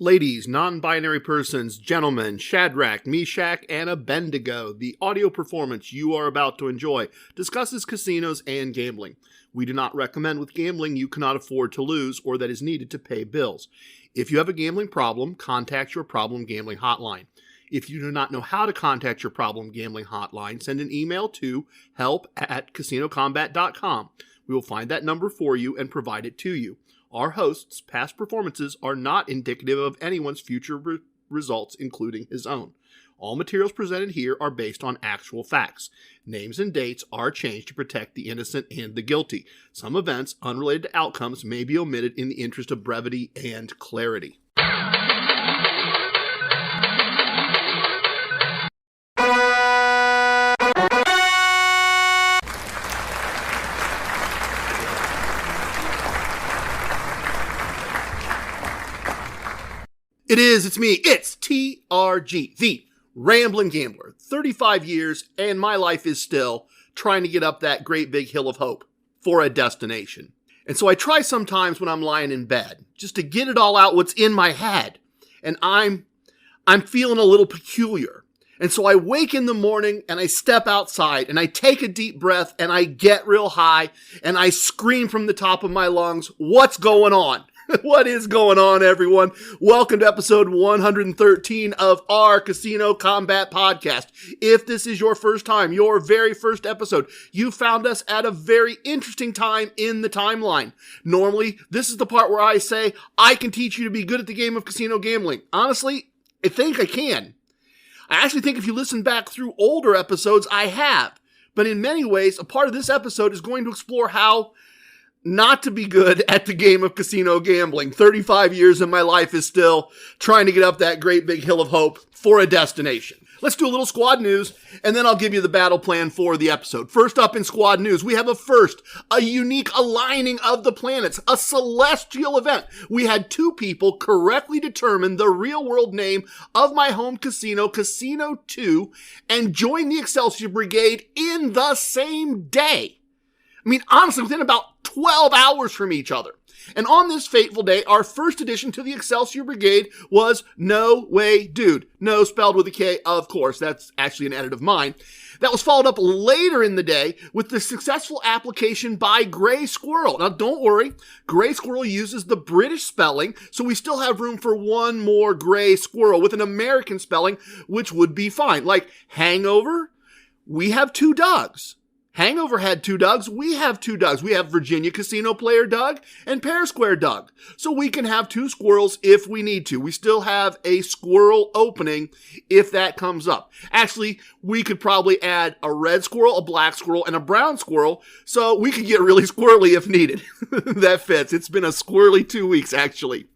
Ladies, non-binary persons, gentlemen, Shadrach, Meshach, and Abednego, the audio performance you are about to enjoy discusses casinos and gambling. We do not recommend with gambling you cannot afford to lose or that is needed to pay bills. If you have a gambling problem, contact your problem gambling hotline. If you do not know how to contact your problem gambling hotline, send an email to help@casinocombat.com. We will find that number for you and provide it to you. Our hosts' past performances are not indicative of anyone's future results, including his own. All materials presented here are based on actual facts. Names and dates are changed to protect the innocent and the guilty. Some events, unrelated to outcomes, may be omitted in the interest of brevity and clarity. It's me, it's TRG, the Ramblin Gambler. 35 years, and my life is still trying to get up that great big hill of hope for a destination. And so I try sometimes when I'm lying in bed, just to get it all out what's in my head. And I'm feeling a little peculiar. And so I wake in the morning and I step outside and I take a deep breath and I get real high and I scream from the top of my lungs, "What's going on?" What is going on, everyone? Welcome to episode 113 of our Casino Combat Podcast. If this is your first time, your very first episode, you found us at a very interesting time in the timeline. Normally, this is the part where I say, I can teach you to be good at the game of casino gambling. Honestly, I think I can. I actually think if you listen back through older episodes, I have. But in many ways, a part of this episode is going to explore how not to be good at the game of casino gambling. 35 years and my life is still trying to get up that great big hill of hope for a destination. Let's do a little squad news, and then I'll give you the battle plan for the episode. First up in squad news, we have a unique aligning of the planets, a celestial event. We had two people correctly determine the real-world name of my home casino, Casino 2, and join the Excelsior Brigade in the same day. I mean, honestly, within about 12 hours from each other. And on this fateful day, our first addition to the Excelsior Brigade was No Way Dude. No spelled with a K, of course. That's actually an edit of mine. That was followed up later in the day with the successful application by Gray Squirrel. Now, don't worry. Gray Squirrel uses the British spelling, so we still have room for one more Gray Squirrel with an American spelling, which would be fine. Like Hangover, we have two Dougs. Hangover had two Dougs. We have two Dougs. We have Virginia Casino Player Doug and Pear Square Doug. So we can have two squirrels if we need to. We still have a squirrel opening if that comes up. Actually, we could probably add a red squirrel, a black squirrel, and a brown squirrel. So we could get really squirrely if needed. That fits. It's been a squirrely 2 weeks, actually.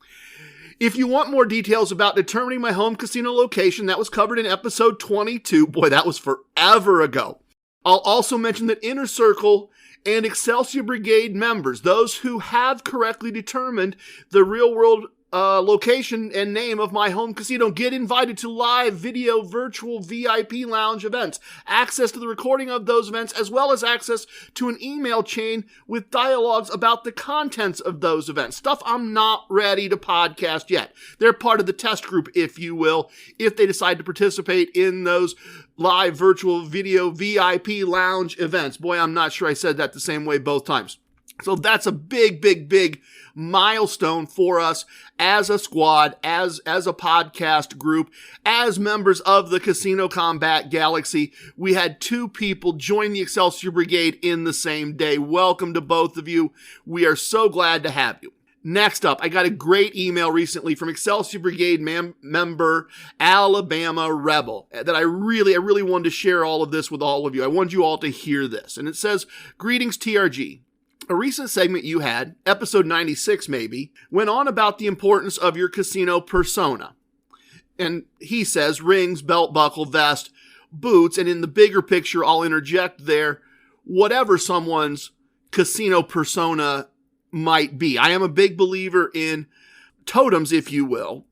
If you want more details about determining my home casino location, that was covered in episode 22. Boy, that was forever ago. I'll also mention that Inner Circle and Excelsior Brigade members, those who have correctly determined the real-world location and name of my home casino, get invited to live video virtual VIP lounge events, access to the recording of those events, as well as access to an email chain with dialogues about the contents of those events. Stuff I'm not ready to podcast yet. They're part of the test group, if you will, if they decide to participate in those live virtual video VIP lounge events. Boy, I'm not sure I said that the same way both times. So that's a big milestone for us as a squad, as a podcast group, as members of the Casino Combat Galaxy. We had two people join the Excelsior Brigade in the same day. Welcome to both of you. We are so glad to have you. Next up, I got a great email recently from Excelsior Brigade member Alabama Rebel that I really wanted to share all of this with all of you. I wanted you all to hear this. And it says, "Greetings, TRG. A recent segment you had, episode 96 maybe, went on about the importance of your casino persona." And he says, rings, belt buckle, vest, boots, and in the bigger picture, I'll interject there, whatever someone's casino persona might be. I am a big believer in totems, if you will.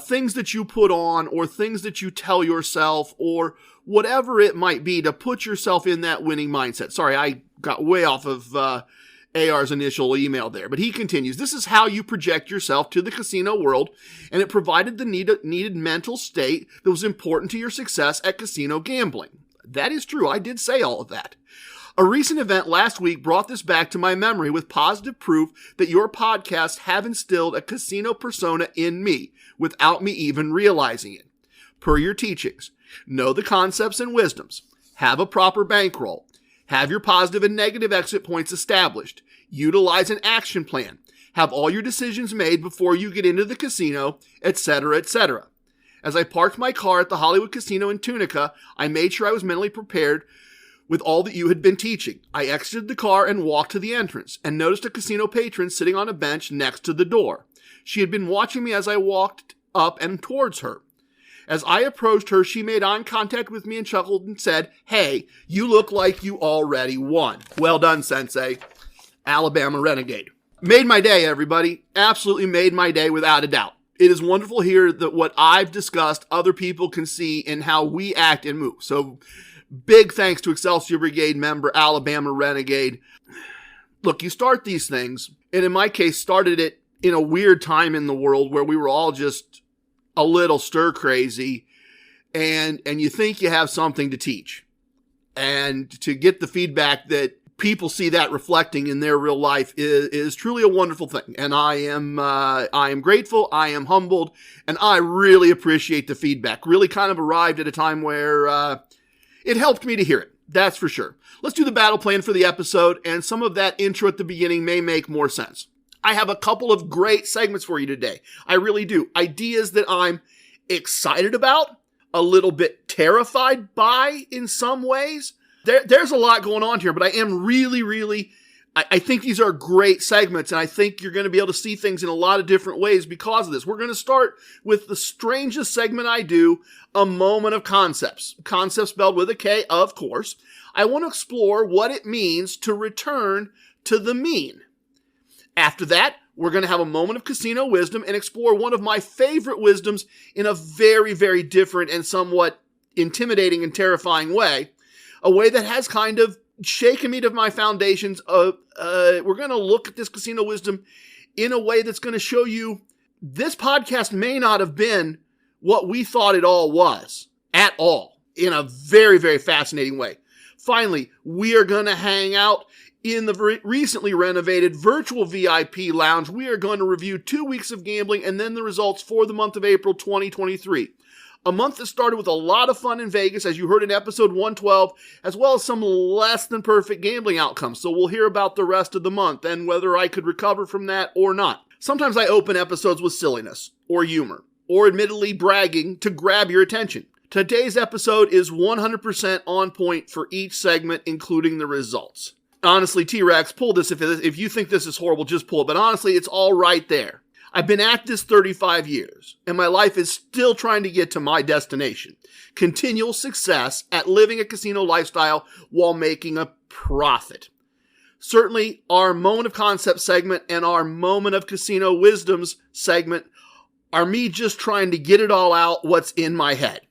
Things that you put on or things that you tell yourself or whatever it might be to put yourself in that winning mindset. Sorry, I got way off of AR's initial email there. But he continues, this is how you project yourself to the casino world, and it provided the needed mental state that was important to your success at casino gambling. That is true. I did say all of that. A recent event last week brought this back to my memory with positive proof that your podcasts have instilled a casino persona in me without me even realizing it. Per your teachings, know the concepts and wisdoms, have a proper bankroll, have your positive and negative exit points established, utilize an action plan, have all your decisions made before you get into the casino, etc., etc. As I parked my car at the Hollywood Casino in Tunica, I made sure I was mentally prepared with all that you had been teaching. I exited the car and walked to the entrance and noticed a casino patron sitting on a bench next to the door. She had been watching me as I walked up and towards her. As I approached her, she made eye contact with me and chuckled and said, "Hey, you look like you already won." Well done, Sensei. Alabama Renegade. Made my day, everybody. Absolutely made my day without a doubt. It is wonderful here that what I've discussed, other people can see in how we act and move. So big thanks to Excelsior Brigade member Alabama Renegade. Look, you start these things, and in my case, started it in a weird time in the world where we were all just a little stir crazy, and you think you have something to teach. And to get the feedback that people see that reflecting in their real life is truly a wonderful thing. And I am grateful, I am humbled, and I really appreciate the feedback. Really kind of arrived at a time where it helped me to hear it. That's for sure. Let's do the battle plan for the episode, and some of that intro at the beginning may make more sense. I have a couple of great segments for you today. I really do. Ideas that I'm excited about, a little bit terrified by in some ways. There's a lot going on here, but I am really, I think these are great segments, and I think you're going to be able to see things in a lot of different ways because of this. We're going to start with the strangest segment I do, a moment of concepts. Concepts spelled with a K, of course. I want to explore what it means to return to the mean. After that, we're going to have a moment of casino wisdom and explore one of my favorite wisdoms in a very, very different and somewhat intimidating and terrifying way. A way that has kind of shaken me to my foundations. We're going to look at this casino wisdom in a way that's going to show you this podcast may not have been what we thought it all was at all, in a very, very fascinating way. Finally, we are going to hang out in the recently renovated virtual VIP lounge. We are going to review 2 weeks of gambling and then the results for the month of April 2023. A month that started with a lot of fun in Vegas, as you heard in episode 112, as well as some less than perfect gambling outcomes. So we'll hear about the rest of the month and whether I could recover from that or not. Sometimes I open episodes with silliness or humor or admittedly bragging to grab your attention. Today's episode is 100% on point for each segment, including the results. Honestly, T-Rex, pull this. If you think this is horrible, just pull it. But honestly, it's all right there. I've been at this 35 years, and my life is still trying to get to my destination. Continual success at living a casino lifestyle while making a profit. Certainly, our Moment of Koncepts segment and our Moment of Casino Wisdoms segment are me just trying to get it all out what's in my head.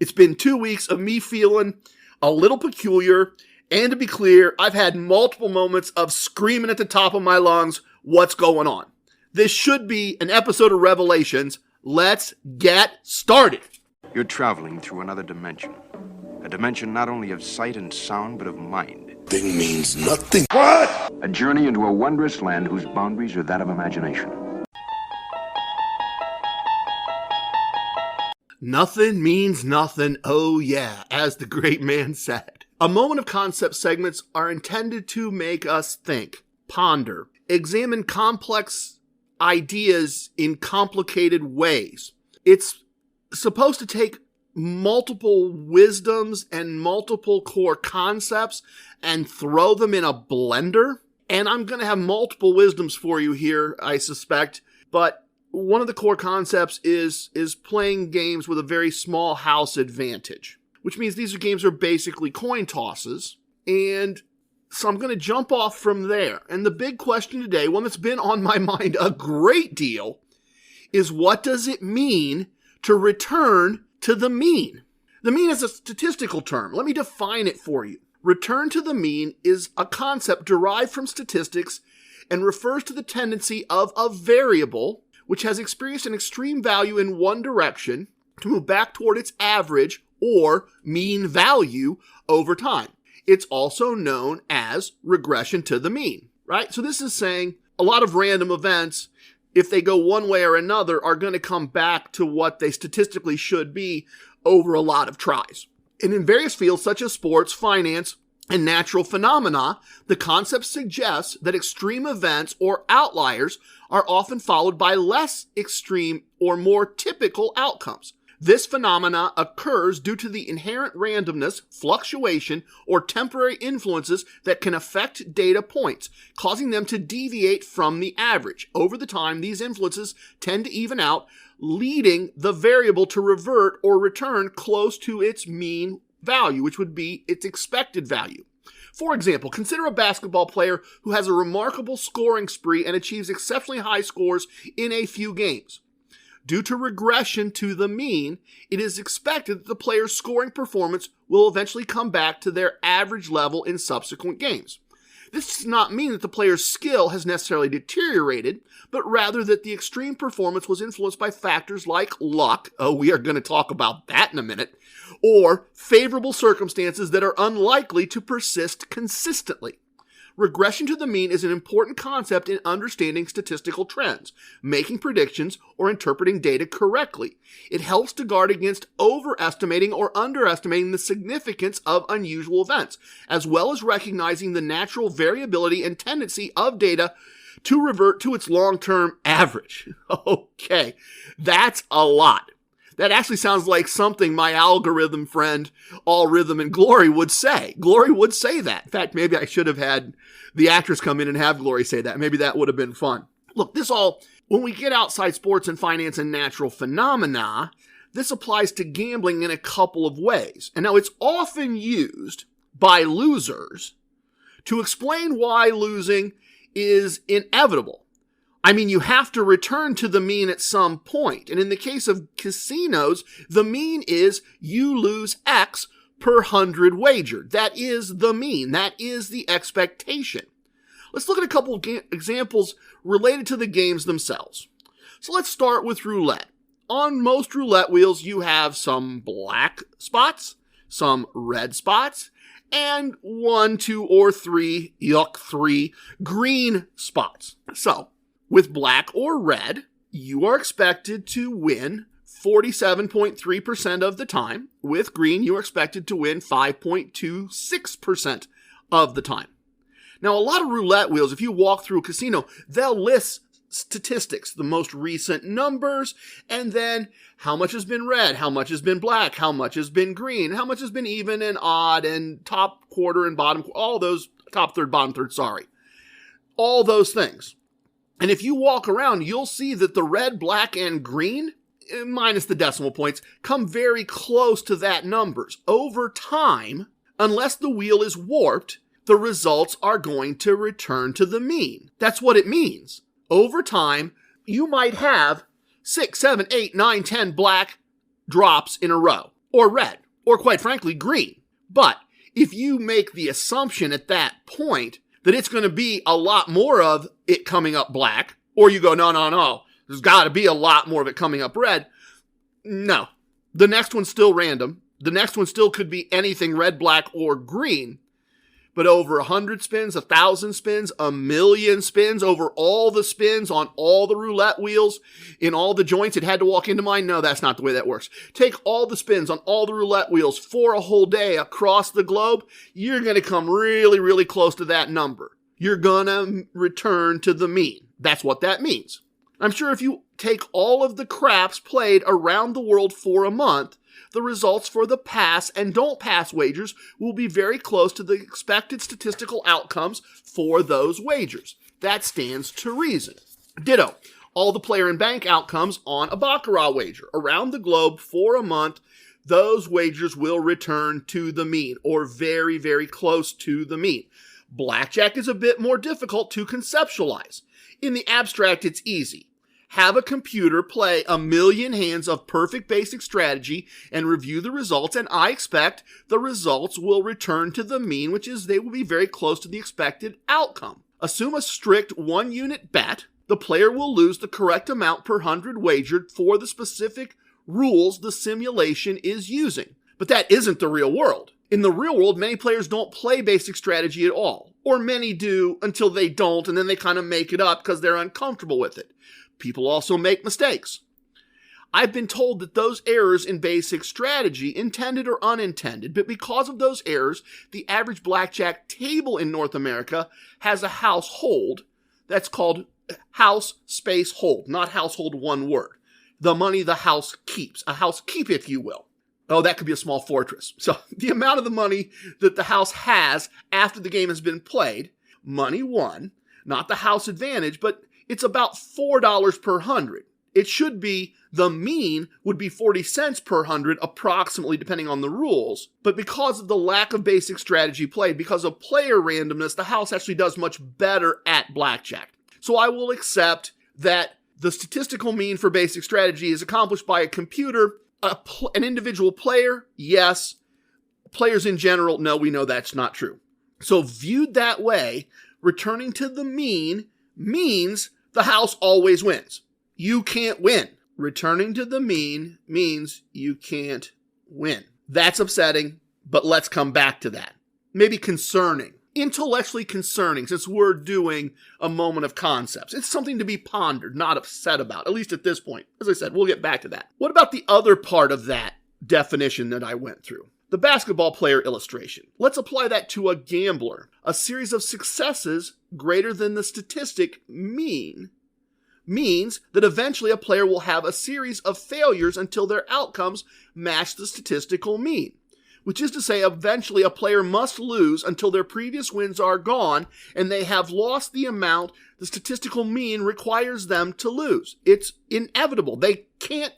It's been 2 weeks of me feeling a little peculiar, and to be clear, I've had multiple moments of screaming at the top of my lungs, what's going on? This should be an episode of Revelations. Let's get started. You're traveling through another dimension. A dimension not only of sight and sound, but of mind. Thing means nothing. What? A journey into a wondrous land whose boundaries are that of imagination. Nothing means nothing, oh yeah, as the great man said. A Moment of Koncepts segments are intended to make us think, ponder, examine complex ideas in complicated ways. It's supposed to take multiple wisdoms and multiple core concepts and throw them in a blender. And I'm going to have multiple wisdoms for you here, I suspect. But one of the core concepts is playing games with a very small house advantage, which means these games are basically coin tosses. And so I'm going to jump off from there. And the big question today, one that's been on my mind a great deal, is what does it mean to return to the mean? The mean is a statistical term. Let me define it for you. Return to the mean is a concept derived from statistics and refers to the tendency of a variable which has experienced an extreme value in one direction to move back toward its average or mean value over time. It's also known as regression to the mean, right? So this is saying a lot of random events, if they go one way or another, are going to come back to what they statistically should be over a lot of tries. And in various fields such as sports, finance, and natural phenomena, the concept suggests that extreme events or outliers are often followed by less extreme or more typical outcomes. This phenomena occurs due to the inherent randomness, fluctuation, or temporary influences that can affect data points, causing them to deviate from the average. Over the time, these influences tend to even out, leading the variable to revert or return close to its mean value, which would be its expected value. For example, consider a basketball player who has a remarkable scoring spree and achieves exceptionally high scores in a few games. Due to regression to the mean, it is expected that the player's scoring performance will eventually come back to their average level in subsequent games. This does not mean that the player's skill has necessarily deteriorated, but rather that the extreme performance was influenced by factors like luck, we are going to talk about that in a minute, or favorable circumstances that are unlikely to persist consistently. Regression to the mean is an important concept in understanding statistical trends, making predictions, or interpreting data correctly. It helps to guard against overestimating or underestimating the significance of unusual events, as well as recognizing the natural variability and tendency of data to revert to its long-term average. Okay, that's a lot. That actually sounds like something my algorithm friend, All Rhythm and Glory, would say. Glory would say that. In fact, maybe I should have had the actress come in and have Glory say that. Maybe that would have been fun. Look, when we get outside sports and finance and natural phenomena, this applies to gambling in a couple of ways. And now it's often used by losers to explain why losing is inevitable. I mean, you have to return to the mean at some point. And in the case of casinos, the mean is you lose X per 100 wagered. That is the mean. That is the expectation. Let's look at a couple of examples related to the games themselves. So let's start with roulette. On most roulette wheels, you have some black spots, some red spots, and 1, 2, or 3 green spots. So, with black or red, you are expected to win 47.3% of the time. With green, you are expected to win 5.26% of the time. Now, a lot of roulette wheels, if you walk through a casino, they'll list statistics, the most recent numbers, and then how much has been red, how much has been black, how much has been green, how much has been even and odd, and top quarter and bottom, all those, top third, bottom third, all those things. And if you walk around, you'll see that the red, black, and green, minus the decimal points, come very close to that numbers. Over time, unless the wheel is warped, the results are going to return to the mean. That's what it means. Over time, you might have 6, 7, 8, 9, 10 black drops in a row, or red, or quite frankly, green. But if you make the assumption at that point that it's going to be a lot more of it coming up black, or you go, no, there's got to be a lot more of it coming up red. No. The next one's still random. The next one still could be anything red, black, or green. But over 100 spins, 1,000 spins, 1,000,000 spins, over all the spins on all the roulette wheels, in all the joints, it had to walk into mine. No, that's not the way that works. Take all the spins on all the roulette wheels for a whole day across the globe. You're going to come really, really close to that number. You're going to return to the mean. That's what that means. I'm sure if you take all of the craps played around the world for a month, the results for the pass and don't pass wagers will be very close to the expected statistical outcomes for those wagers. That stands to reason. Ditto. All the player and bank outcomes on a baccarat wager around the globe for a month, those wagers will return to the mean, or very, very close to the mean. Blackjack is a bit more difficult to conceptualize. In the abstract, it's easy. have a computer play 1,000,000 hands of perfect basic strategy and review the results, and I expect the results will return to the mean, which is they will be very close to the expected outcome. Assume a strict 1-unit bet. The player will lose the correct amount per 100 wagered for the specific rules the simulation is using. But that isn't the real world. In the real world, many players don't play basic strategy at all. Or many do until they don't, and then they kind of make it up because they're uncomfortable with it. People also make mistakes. I've been told that those errors in basic strategy, intended or unintended, but because of those errors, the average blackjack table in North America has a household that's called house space hold, not household one word. The money the house keeps, a house keep, if you will. Oh, that could be a small fortress. So the amount of the money that the house has after the game has been played, money won, not the house advantage, but it's about $4 per 100. It should be, the mean would be 40 cents per 100 approximately depending on the rules. But because of the lack of basic strategy played, because of player randomness, the house actually does much better at blackjack. So I will accept that the statistical mean for basic strategy is accomplished by a computer. An individual player, yes. Players in general, no, we know that's not true. So viewed that way, returning to the mean means the house always wins. You can't win. Returning to the mean means you can't win. That's upsetting, but let's come back to that. Maybe concerning. Intellectually concerning, since we're doing a moment of concepts. It's something to be pondered, not upset about, at least at this point. As I said, we'll get back to that. What about the other part of that definition that I went through? The basketball player illustration. Let's apply that to a gambler. A series of successes greater than the statistic mean means that eventually a player will have a series of failures until their outcomes match the statistical mean. Which is to say, eventually a player must lose until their previous wins are gone and they have lost the amount the statistical mean requires them to lose. It's inevitable. They can't,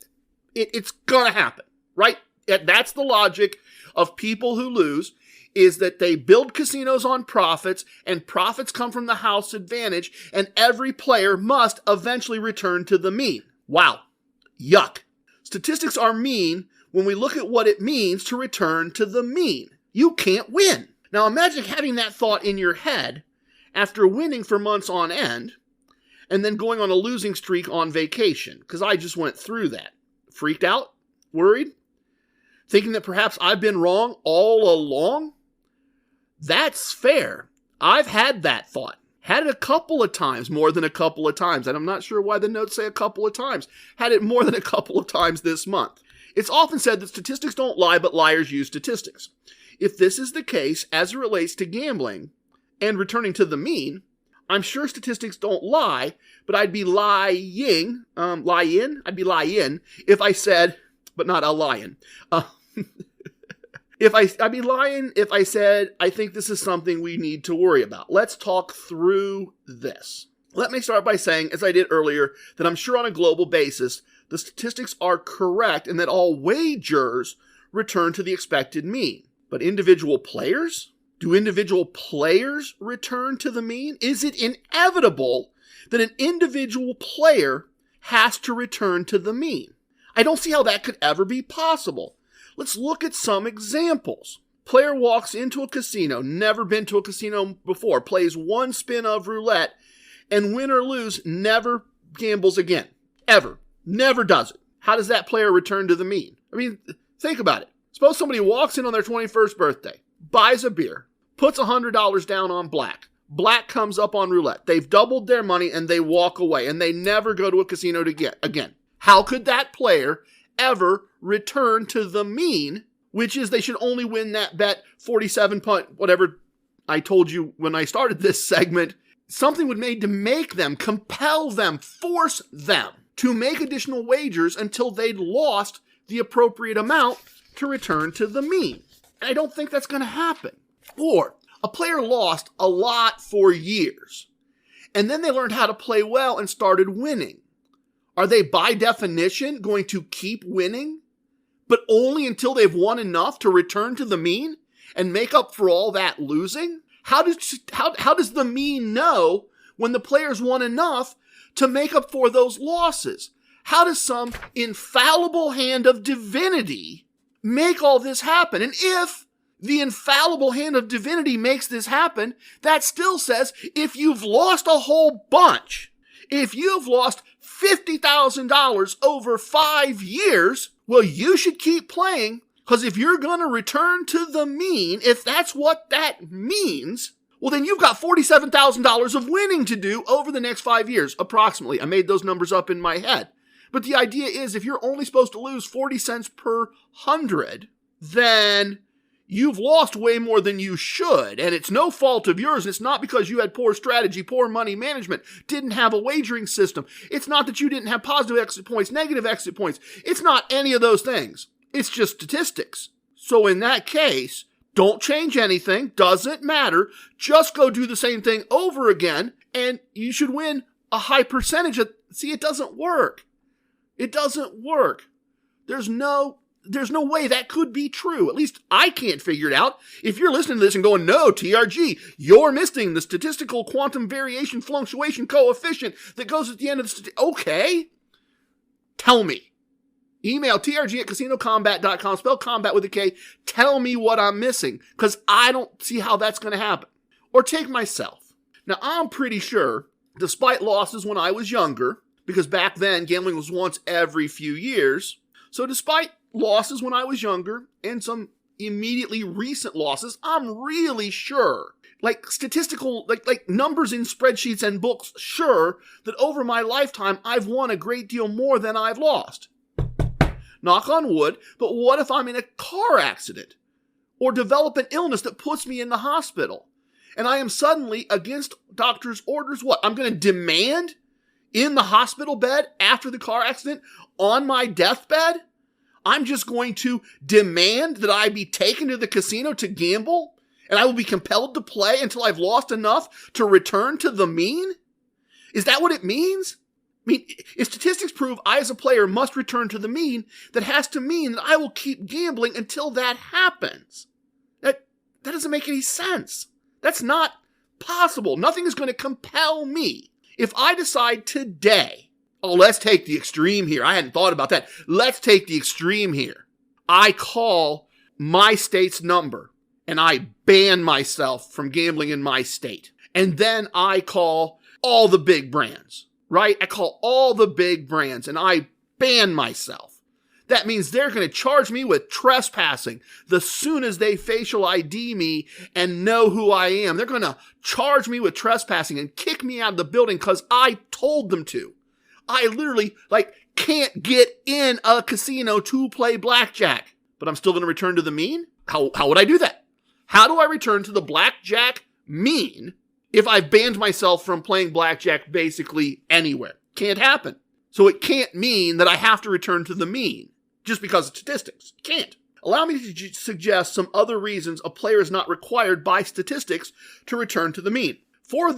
it's gonna happen, right? That's the logic of people who lose, is that they build casinos on profits and profits come from the house advantage and every player must eventually return to the mean. Wow. Yuck. Statistics are mean when we look at what it means to return to the mean. You can't win. Now imagine having that thought in your head after winning for months on end and then going on a losing streak on vacation, because I just went through that. Freaked out? Worried? Thinking that perhaps I've been wrong all along? That's fair. I've had that thought. Had it a couple of times, more than a couple of times, and I'm not sure why the notes say a couple of times. Had it more than a couple of times this month. It's often said that statistics don't lie, but liars use statistics. If this is the case as it relates to gambling and returning to the mean, I'm sure statistics don't lie, but I'd be lying, I'd be lying if I said, but not a lion. I'd be lying if I said, I think this is something we need to worry about. Let's talk through this. Let me start by saying, as I did earlier, that I'm sure on a global basis, the statistics are correct and that all wagers return to the expected mean. But individual players? Do individual players return to the mean? Is it inevitable that an individual player has to return to the mean? I don't see how that could ever be possible. Let's look at some examples. Player walks into a casino, never been to a casino before, plays one spin of roulette, and win or lose, never gambles again. Ever. Never does it. How does that player return to the mean? I mean, think about it. Suppose somebody walks in on their 21st birthday, buys a beer, puts $100 down on black. Black comes up on roulette. They've doubled their money and they walk away and they never go to a casino again. How could that player ever return to the mean, which is they should only win that bet 47 whatever I told you when I started this segment. Something would need to make them, compel them, force them to make additional wagers until they'd lost the appropriate amount to return to the mean. And I don't think that's going to happen. Or a player lost a lot for years, and then they learned how to play well and started winning. Are they by definition going to keep winning, but only until they've won enough to return to the mean and make up for all that losing? How does the mean know when the players won enough to make up for those losses? How does some infallible hand of divinity make all this happen? And if the infallible hand of divinity makes this happen, that still says if you've lost a whole bunch, if you've lost $50,000 over 5 years, well, you should keep playing, because if you're going to return to the mean, if that's what that means, well, then you've got $47,000 of winning to do over the next 5 years, approximately. I made those numbers up in my head. But the idea is if you're only supposed to lose 40 cents per 100, then you've lost way more than you should, and it's no fault of yours. It's not because you had poor strategy, poor money management, didn't have a wagering system. It's not that you didn't have positive exit points, negative exit points. It's not any of those things. It's just statistics. So in that case, don't change anything. Doesn't matter. Just go do the same thing over again, and you should win a high percentage of... See, it doesn't work. It doesn't work. There's no way that could be true. At least I can't figure it out. If you're listening to this and going, no, TRG, you're missing the statistical quantum variation fluctuation coefficient that goes at the end of the okay. Tell me. Email trg@casinocombat.com, spell combat with a K. Tell me what I'm missing, because I don't see how that's going to happen. Or take myself. Now, I'm pretty sure, despite losses when I was younger, because back then gambling was once every few years, so despite losses when I was younger and some immediately recent losses, I'm really sure, like statistical, like numbers in spreadsheets and books, sure that over my lifetime I've won a great deal more than I've lost. Knock on wood, but what if I'm in a car accident or develop an illness that puts me in the hospital and I am suddenly, against doctor's orders, what? I'm going to demand in the hospital bed after the car accident on my deathbed? I'm just going to demand that I be taken to the casino to gamble, and I will be compelled to play until I've lost enough to return to the mean? Is that what it means? I mean, if statistics prove I as a player must return to the mean, that has to mean that I will keep gambling until that happens. That doesn't make any sense. That's not possible. Nothing is going to compel me. If I decide today, let's take the extreme here. I hadn't thought about that. Let's take the extreme here. I call my state's number and I ban myself from gambling in my state. And then I call all the big brands, right? I call all the big brands and I ban myself. That means they're going to charge me with trespassing the soon as they facial ID me and know who I am. They're going to charge me with trespassing and kick me out of the building because I told them to. I literally, can't get in a casino to play blackjack, but I'm still going to return to the mean? How would I do that? How do I return to the blackjack mean if I've banned myself from playing blackjack basically anywhere? Can't happen. So it can't mean that I have to return to the mean just because of statistics. It can't. Allow me to suggest some other reasons a player is not required by statistics to return to the mean. For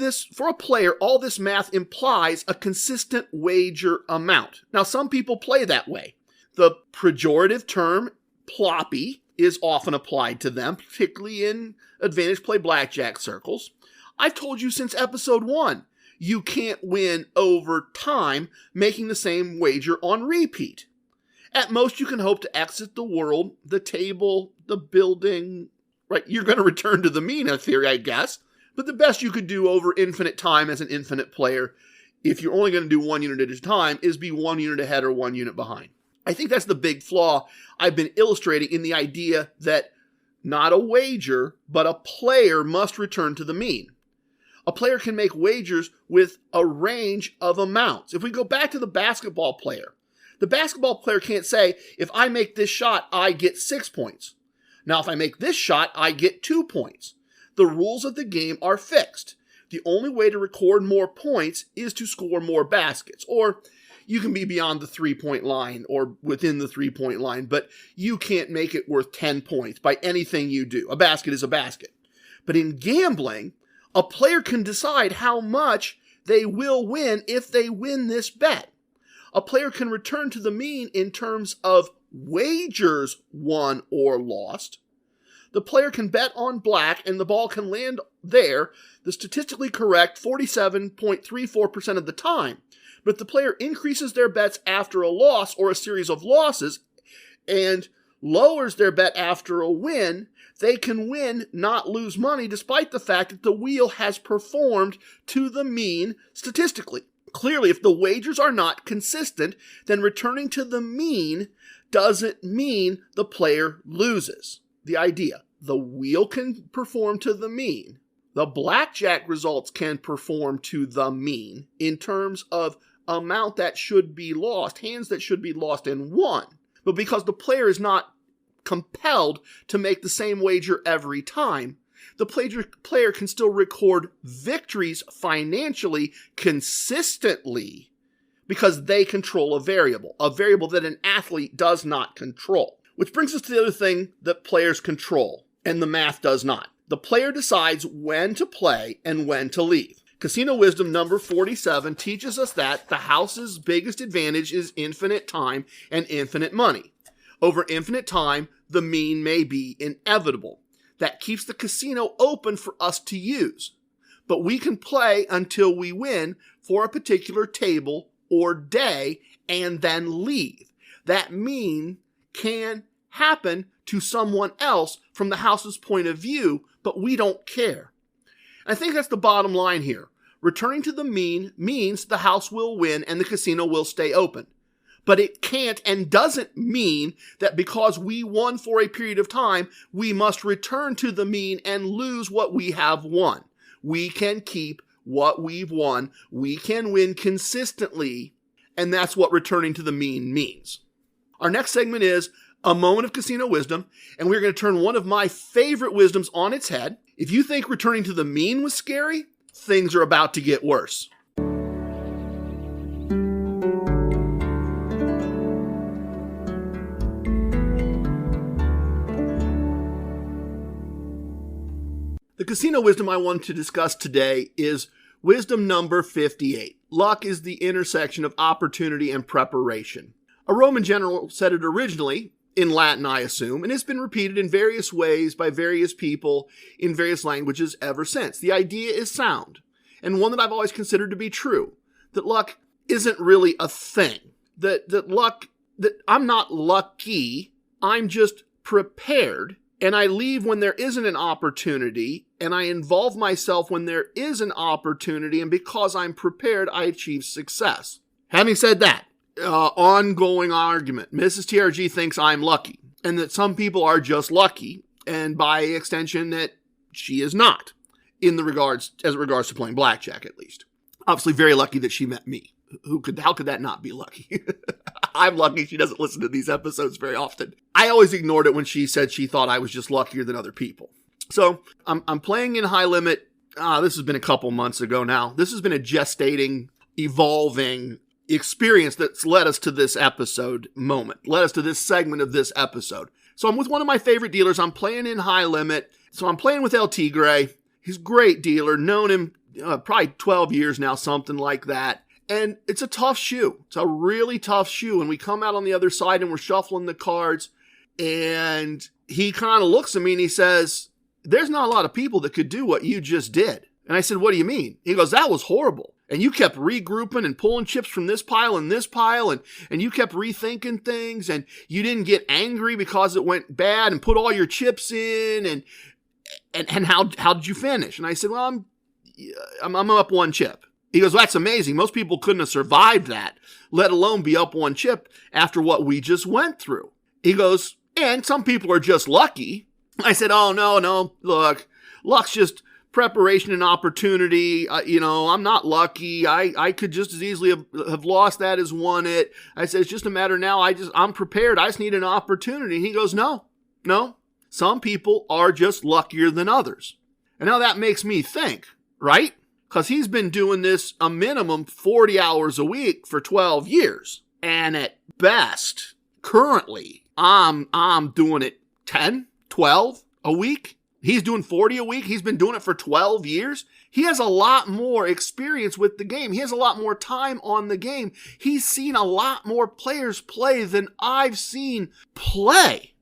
a player, all this math implies a consistent wager amount. Now, some people play that way. The pejorative term ploppy is often applied to them, particularly in advantage play blackjack circles. I've told you since episode 1, you can't win over time making the same wager on repeat. At most, you can hope to exit the world, the table, the building, right? You're going to return to the mean, in theory, I guess. But the best you could do over infinite time as an infinite player, if you're only going to do 1 unit at a time, is be 1 unit ahead or 1 unit behind. I think that's the big flaw I've been illustrating in the idea that not a wager, but a player must return to the mean. A player can make wagers with a range of amounts. If we go back to the basketball player, the basketball player can't say, if I make this shot, I get 6 points. Now, if I make this shot, I get 2 points. The rules of the game are fixed. The only way to record more points is to score more baskets. Or you can be beyond the 3-point line or within the 3-point line, but you can't make it worth 10 points by anything you do. A basket is a basket. But in gambling, a player can decide how much they will win if they win this bet. A player can return to the mean in terms of wagers won or lost. The player can bet on black and the ball can land there, the statistically correct 47.34% of the time. But if the player increases their bets after a loss or a series of losses and lowers their bet after a win, they can win, not lose money, despite the fact that the wheel has performed to the mean statistically. Clearly, if the wagers are not consistent, then returning to the mean doesn't mean the player loses. The idea, the wheel can perform to the mean. The blackjack results can perform to the mean in terms of amount that should be lost, hands that should be lost and won. But because the player is not compelled to make the same wager every time, the player can still record victories financially consistently because they control a variable that an athlete does not control. Which brings us to the other thing that players control, and the math does not. The player decides when to play and when to leave. Casino Wisdom number 47 teaches us that the house's biggest advantage is infinite time and infinite money. Over infinite time, the mean may be inevitable. That keeps the casino open for us to use. But we can play until we win for a particular table or day and then leave. That mean can happen to someone else from the house's point of view, but we don't care. I think that's the bottom line here. Returning to the mean means the house will win and the casino will stay open. But it can't and doesn't mean that because we won for a period of time, we must return to the mean and lose what we have won. We can keep what we've won. We can win consistently, and that's what returning to the mean means. Our next segment is a moment of casino wisdom, and we're going to turn one of my favorite wisdoms on its head. If you think returning to the mean was scary, things are about to get worse. The casino wisdom I want to discuss today is wisdom number 58. Luck is the intersection of opportunity and preparation. A Roman general said it originally, in Latin I assume, and it's been repeated in various ways by various people in various languages ever since. The idea is sound, and one that I've always considered to be true, that luck isn't really a thing. That I'm not lucky, I'm just prepared. And I leave when there isn't an opportunity, and I involve myself when there is an opportunity, and because I'm prepared, I achieve success. Having said that, ongoing argument. Mrs. TRG thinks I'm lucky, and that some people are just lucky, and by extension that she is not, as it regards to playing blackjack at least. Obviously very lucky that she met me. How could that not be lucky? I'm lucky she doesn't listen to these episodes very often. I always ignored it when she said she thought I was just luckier than other people. So I'm playing in high limit. This has been a couple months ago now. This has been a gestating, evolving experience that's led us to this led us to this segment of this episode. So I'm with one of my favorite dealers. I'm playing in high limit. So I'm playing with El Tigre. He's a great dealer. Known him probably 12 years now, something like that. And it's a tough shoe. It's a really tough shoe. And we come out on the other side and we're shuffling the cards. And he kind of looks at me and he says, "There's not a lot of people that could do what you just did." And I said, "What do you mean?" He goes, "That was horrible. And you kept regrouping and pulling chips from this pile and this pile. And you kept rethinking things. And you didn't get angry because it went bad and put all your chips in. And how did you finish?" And I said, "Well, I'm up one chip." He goes, "Well, that's amazing. Most people couldn't have survived that, let alone be up one chip after what we just went through." He goes, "And some people are just lucky." I said, "Oh, no. Look, luck's just preparation and opportunity. I'm not lucky. I could just as easily have lost that as won it." I said, "It's just a matter now. I'm prepared. I just need an opportunity." And he goes, No. Some people are just luckier than others." And now that makes me think, right? Because he's been doing this a minimum 40 hours a week for 12 years. And at best, currently, I'm doing it 10, 12 a week. He's doing 40 a week. He's been doing it for 12 years. He has a lot more experience with the game. He has a lot more time on the game. He's seen a lot more players play than I've seen play.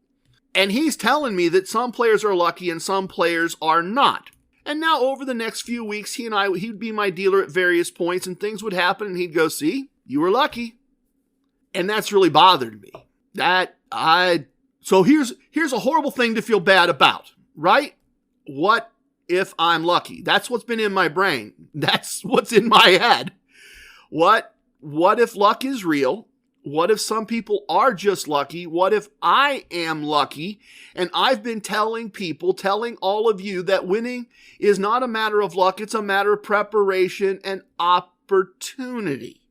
And he's telling me that some players are lucky and some players are not. And now over the next few weeks, he'd be my dealer at various points and things would happen and he'd go, "See, You were lucky. And that's really bothered me. So here's a horrible thing to feel bad about, right? What if I'm lucky? That's what's been in my brain. That's what's in my head. What if luck is real? What if some people are just lucky? What if I am lucky? And I've been telling all of you that winning is not a matter of luck. It's a matter of preparation and opportunity.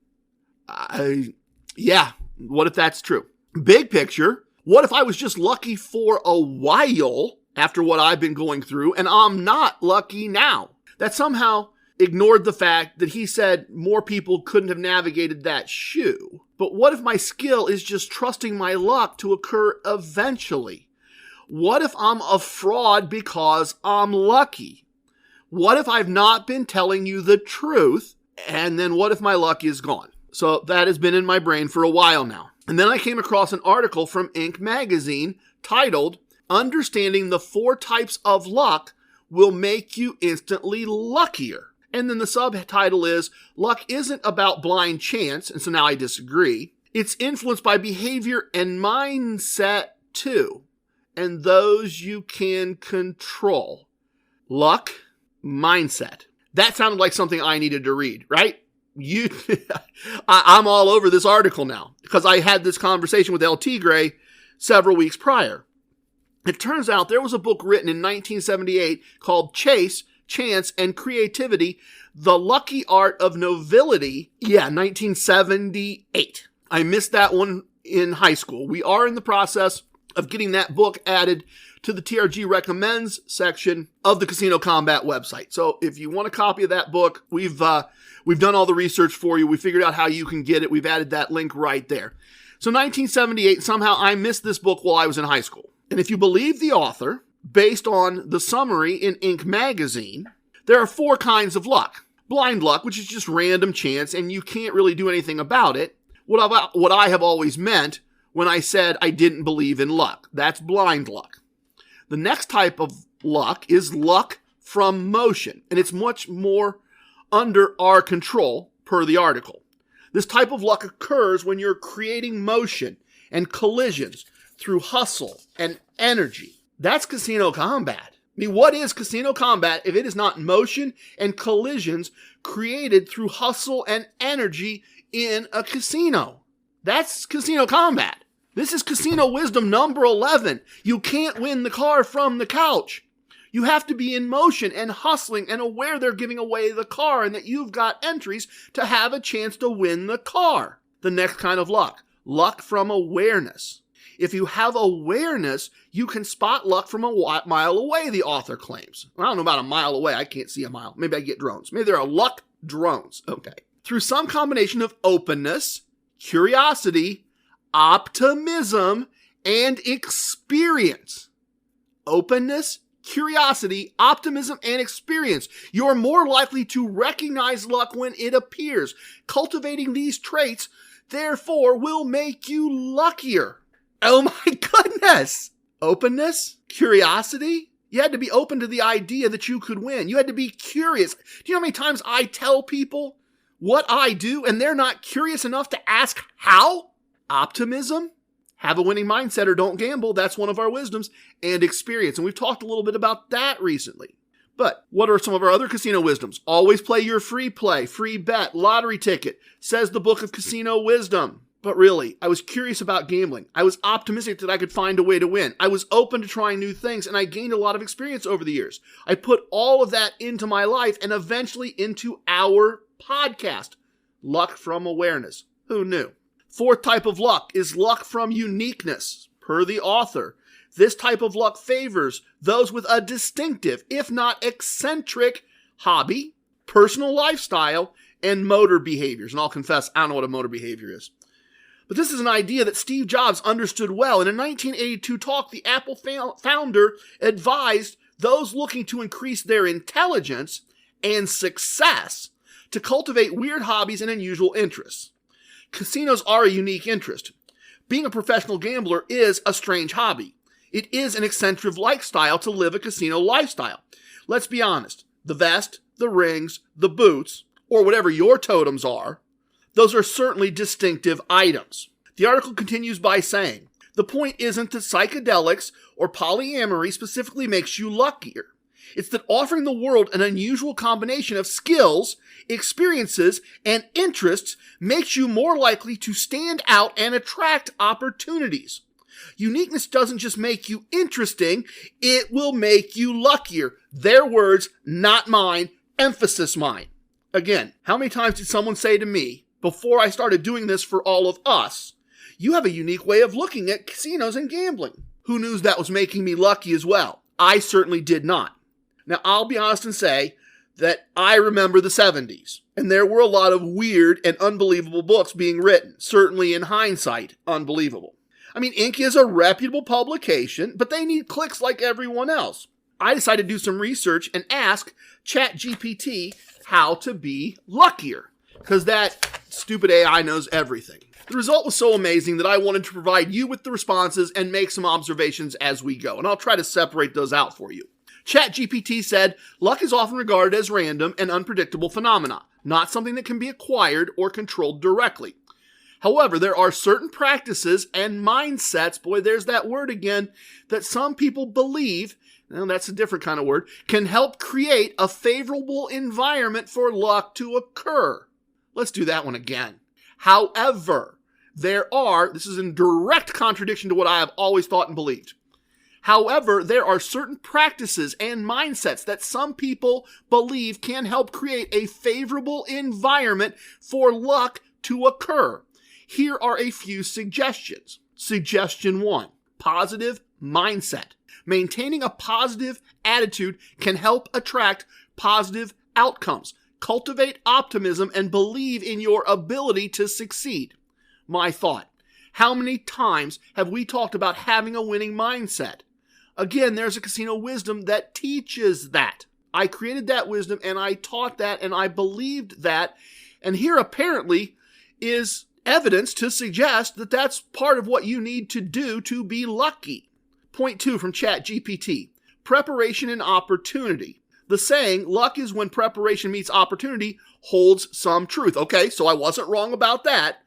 What if that's true? Big picture, what if I was just lucky for a while after what I've been going through and I'm not lucky now? That somehow ignored the fact that he said more people couldn't have navigated that shoe. But what if my skill is just trusting my luck to occur eventually? What if I'm a fraud because I'm lucky? What if I've not been telling you the truth? And then what if my luck is gone? So that has been in my brain for a while now. And then I came across an article from Inc. magazine titled, "Understanding the 4 Types of Luck Will Make You Instantly Luckier." And then the subtitle is, "Luck Isn't About Blind Chance," and so now I disagree. "It's influenced by behavior and mindset too, and those you can control." Luck, mindset. That sounded like something I needed to read, right? I'm all over this article now because I had this conversation with L.T. Gray several weeks prior. It turns out there was a book written in 1978 called Chase, Chance, and Creativity, The Lucky Art of Nobility. 1978. I missed that one in high school. We are in the process of getting that book added to the TRG Recommends section of the Casino Combat website. So if you want a copy of that book, we've done all the research for you. We figured out how you can get it. We've added that link right there. So 1978, somehow I missed this book while I was in high school. And if you believe the author, based on the summary in Inc. magazine, there are 4 kinds of luck. Blind luck, which is just random chance, and you can't really do anything about it. What I have always meant when I said I didn't believe in luck. That's blind luck. The next type of luck is luck from motion, and it's much more under our control, per the article. This type of luck occurs when you're creating motion and collisions through hustle and energy. That's casino combat. I mean, what is casino combat if it is not motion and collisions created through hustle and energy in a casino? That's casino combat. This is casino wisdom number 11. You can't win the car from the couch. You have to be in motion and hustling and aware they're giving away the car and that you've got entries to have a chance to win the car. The next kind of luck from awareness. If you have awareness, you can spot luck from a mile away, the author claims. I don't know about a mile away. I can't see a mile. Maybe I get drones. Maybe there are luck drones. Okay. Through some combination of openness, curiosity, optimism, and experience. Openness, curiosity, optimism, and experience. You're more likely to recognize luck when it appears. Cultivating these traits, therefore, will make you luckier. Oh my goodness! Openness, curiosity. You had to be open to the idea that you could win. You had to be curious. Do you know how many times I tell people what I do and they're not curious enough to ask how? Optimism, have a winning mindset or don't gamble. That's one of our wisdoms. And experience. And we've talked a little bit about that recently. But what are some of our other casino wisdoms? Always play your free play, free bet, lottery ticket, says the Book of Casino Wisdom. But really, I was curious about gambling. I was optimistic that I could find a way to win. I was open to trying new things, and I gained a lot of experience over the years. I put all of that into my life and eventually into our podcast, Luck from Awareness. Who knew? Fourth type of luck is luck from uniqueness, per the author. This type of luck favors those with a distinctive, if not eccentric, hobby, personal lifestyle, and motor behaviors. And I'll confess, I don't know what a motor behavior is. But this is an idea that Steve Jobs understood well. In a 1982 talk, the Apple founder advised those looking to increase their intelligence and success to cultivate weird hobbies and unusual interests. Casinos are a unique interest. Being a professional gambler is a strange hobby. It is an eccentric lifestyle to live a casino lifestyle. Let's be honest. The vest, the rings, the boots, or whatever your totems are, Those are certainly distinctive items. The article continues by saying, the point isn't that psychedelics or polyamory specifically makes you luckier. It's that offering the world an unusual combination of skills, experiences, and interests makes you more likely to stand out and attract opportunities. Uniqueness doesn't just make you interesting, it will make you luckier. Their words, not mine, emphasis mine. Again, how many times did someone say to me, before I started doing this for all of us, you have a unique way of looking at casinos and gambling. Who knew that was making me lucky as well? I certainly did not. Now, I'll be honest and say that I remember the 70s, and there were a lot of weird and unbelievable books being written, certainly in hindsight, unbelievable. I mean, Inc. is a reputable publication, but they need clicks like everyone else. I decided to do some research and ask ChatGPT how to be luckier, because that stupid AI knows everything. The result was so amazing that I wanted to provide you with the responses and make some observations as we go, and I'll try to separate those out for you. ChatGPT said, luck is often regarded as random and unpredictable phenomena, not something that can be acquired or controlled directly. However, there are certain practices and mindsets, boy, there's that word again, that some people believe, and that's a different kind of word, can help create a favorable environment for luck to occur. Let's do that one again. However, this is in direct contradiction to what I have always thought and believed. However, there are certain practices and mindsets that some people believe can help create a favorable environment for luck to occur. Here are a few suggestions. Suggestion 1, positive mindset. Maintaining a positive attitude can help attract positive outcomes. Cultivate optimism and believe in your ability to succeed. My thought, how many times have we talked about having a winning mindset? Again, there's a casino wisdom that teaches that. I created that wisdom and I taught that and I believed that. And here apparently is evidence to suggest that that's part of what you need to do to be lucky. Point 2 from ChatGPT, preparation and opportunity. The saying, luck is when preparation meets opportunity, holds some truth. Okay, so I wasn't wrong about that.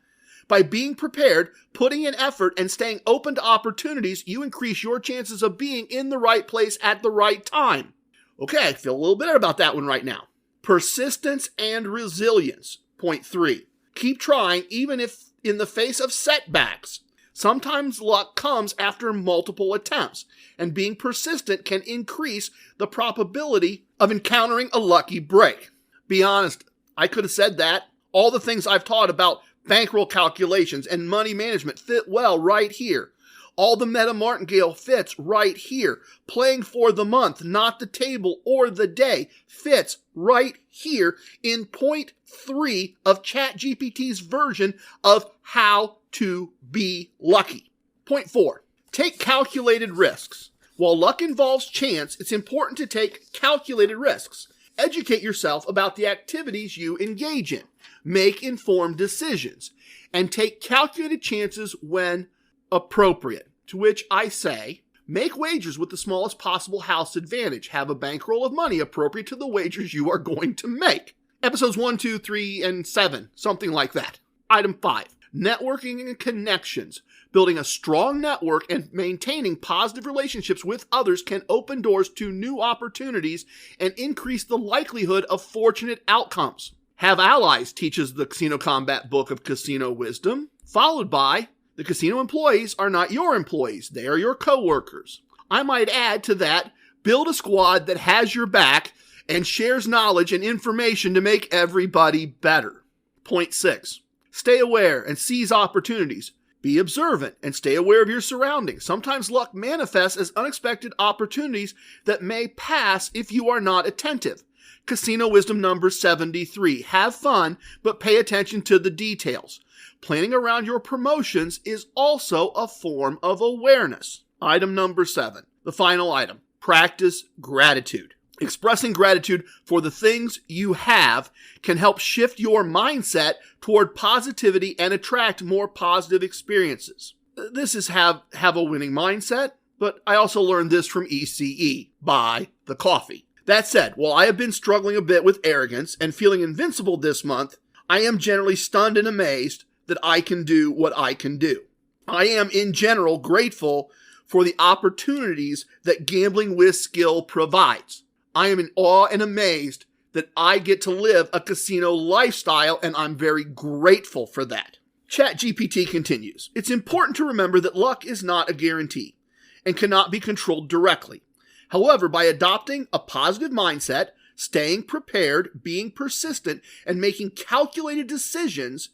By being prepared, putting in effort, and staying open to opportunities, you increase your chances of being in the right place at the right time. Okay, I feel a little better about that one right now. Persistence and resilience. Point 3. Keep trying even if in the face of setbacks. Sometimes luck comes after multiple attempts, and being persistent can increase the probability of encountering a lucky break. Be honest, I could have said that. All the things I've taught about bankroll calculations and money management fit well right here. All the meta martingale fits right here. Playing for the month, not the table or the day, fits right here in point 3 of ChatGPT's version of how to be lucky. Point 4, take calculated risks. While luck involves chance, it's important to take calculated risks. Educate yourself about the activities you engage in. Make informed decisions. And take calculated chances when appropriate. To which I say, make wagers with the smallest possible house advantage. Have a bankroll of money appropriate to the wagers you are going to make. Episodes 1, 2, 3, and 7. Something like that. Item 5. Networking and connections. Building a strong network and maintaining positive relationships with others can open doors to new opportunities and increase the likelihood of fortunate outcomes. Have allies teaches the Casino Combat Book of Casino Wisdom, followed by the casino employees are not your employees, they are your coworkers. I might add to that, build a squad that has your back and shares knowledge and information to make everybody better. Point 6. Stay aware and seize opportunities. Be observant and stay aware of your surroundings. Sometimes luck manifests as unexpected opportunities that may pass if you are not attentive. Casino Wisdom number 73. Have fun, but pay attention to the details. Planning around your promotions is also a form of awareness. Item number 7. The final item. Practice gratitude. Expressing gratitude for the things you have can help shift your mindset toward positivity and attract more positive experiences. This is have a winning mindset, but I also learned this from ECE, buy the coffee. That said, while I have been struggling a bit with arrogance and feeling invincible this month, I am generally stunned and amazed that I can do what I can do. I am, in general, grateful for the opportunities that gambling with skill provides. I am in awe and amazed that I get to live a casino lifestyle, and I'm very grateful for that. ChatGPT continues, it's important to remember that luck is not a guarantee and cannot be controlled directly. However, by adopting a positive mindset, staying prepared, being persistent, and making calculated decisions,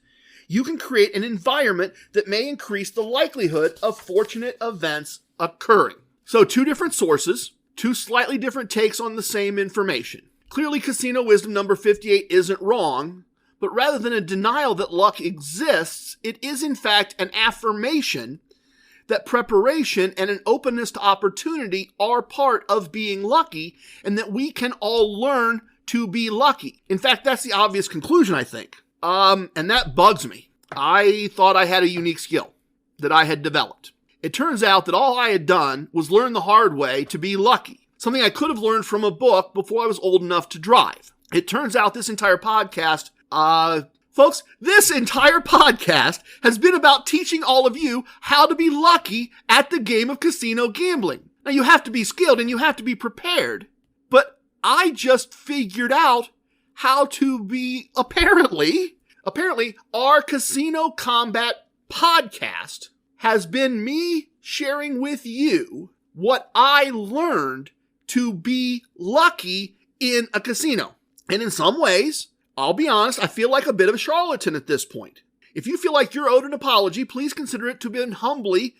you can create an environment that may increase the likelihood of fortunate events occurring. So 2 different sources, 2 slightly different takes on the same information. Clearly, Casino Wisdom number 58 isn't wrong, but rather than a denial that luck exists, it is in fact an affirmation that preparation and an openness to opportunity are part of being lucky, and that we can all learn to be lucky. In fact, that's the obvious conclusion, I think. And that bugs me. I thought I had a unique skill that I had developed. It turns out that all I had done was learn the hard way to be lucky, something I could have learned from a book before I was old enough to drive. It turns out this entire podcast, folks, this entire podcast has been about teaching all of you how to be lucky at the game of casino gambling. Now, you have to be skilled and you have to be prepared, but I just figured out how to be, apparently, our Casino Combat podcast has been me sharing with you what I learned to be lucky in a casino. And in some ways, I'll be honest, I feel like a bit of a charlatan at this point. If you feel like you're owed an apology, please consider it to have been humbly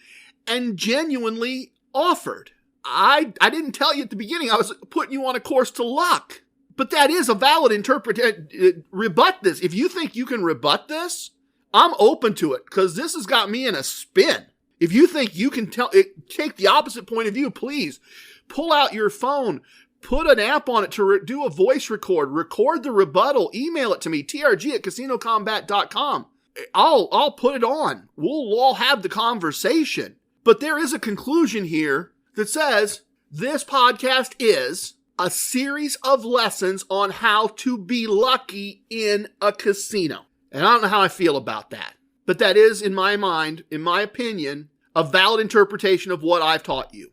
and genuinely offered. I didn't tell you at the beginning I was putting you on a course to luck. But that is a valid interpretation. Rebut this. If you think you can rebut this, I'm open to it, because this has got me in a spin. If you think you can take the opposite point of view, please pull out your phone, put an app on it to do a voice record the rebuttal, email it to me, trg@casinocombat.com. I'll put it on. We'll all have the conversation. But there is a conclusion here that says this podcast is a series of lessons on how to be lucky in a casino. And I don't know how I feel about that. But that is, in my mind, in my opinion, a valid interpretation of what I've taught you.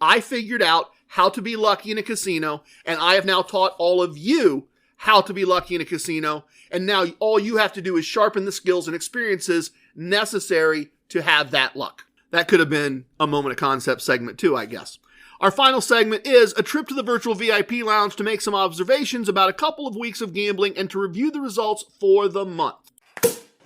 I figured out how to be lucky in a casino, and I have now taught all of you how to be lucky in a casino. And now all you have to do is sharpen the skills and experiences necessary to have that luck. That could have been a Moment of Koncepts segment too, I guess. Our final segment is a trip to the virtual VIP lounge to make some observations about a couple of weeks of gambling and to review the results for the month.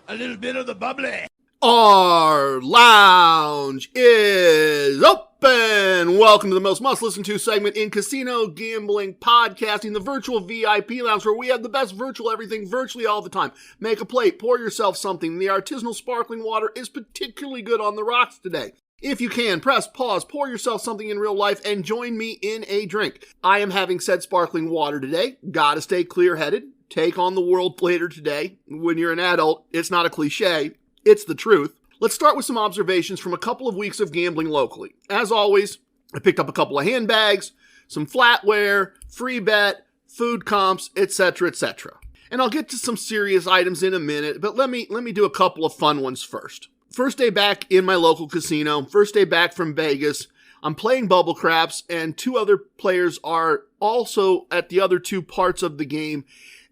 A little bit of the bubbly. Our lounge is open. Welcome to the most must-listen-to segment in casino gambling podcasting, the virtual VIP lounge, where we have the best virtual everything virtually all the time. Make a plate, pour yourself something. The artisanal sparkling water is particularly good on the rocks today. If you can, press pause, pour yourself something in real life, and join me in a drink. I am having said sparkling water today. Gotta stay clear-headed. Take on the world later today. When you're an adult, it's not a cliche. It's the truth. Let's start with some observations from a couple of weeks of gambling locally. As always, I picked up a couple of handbags, some flatware, free bet, food comps, etc., etc. And I'll get to some serious items in a minute, but let me do a couple of fun ones first. First day back in my local casino, first day back from Vegas. I'm playing bubble craps, and 2 other players are also at the other 2 parts of the game,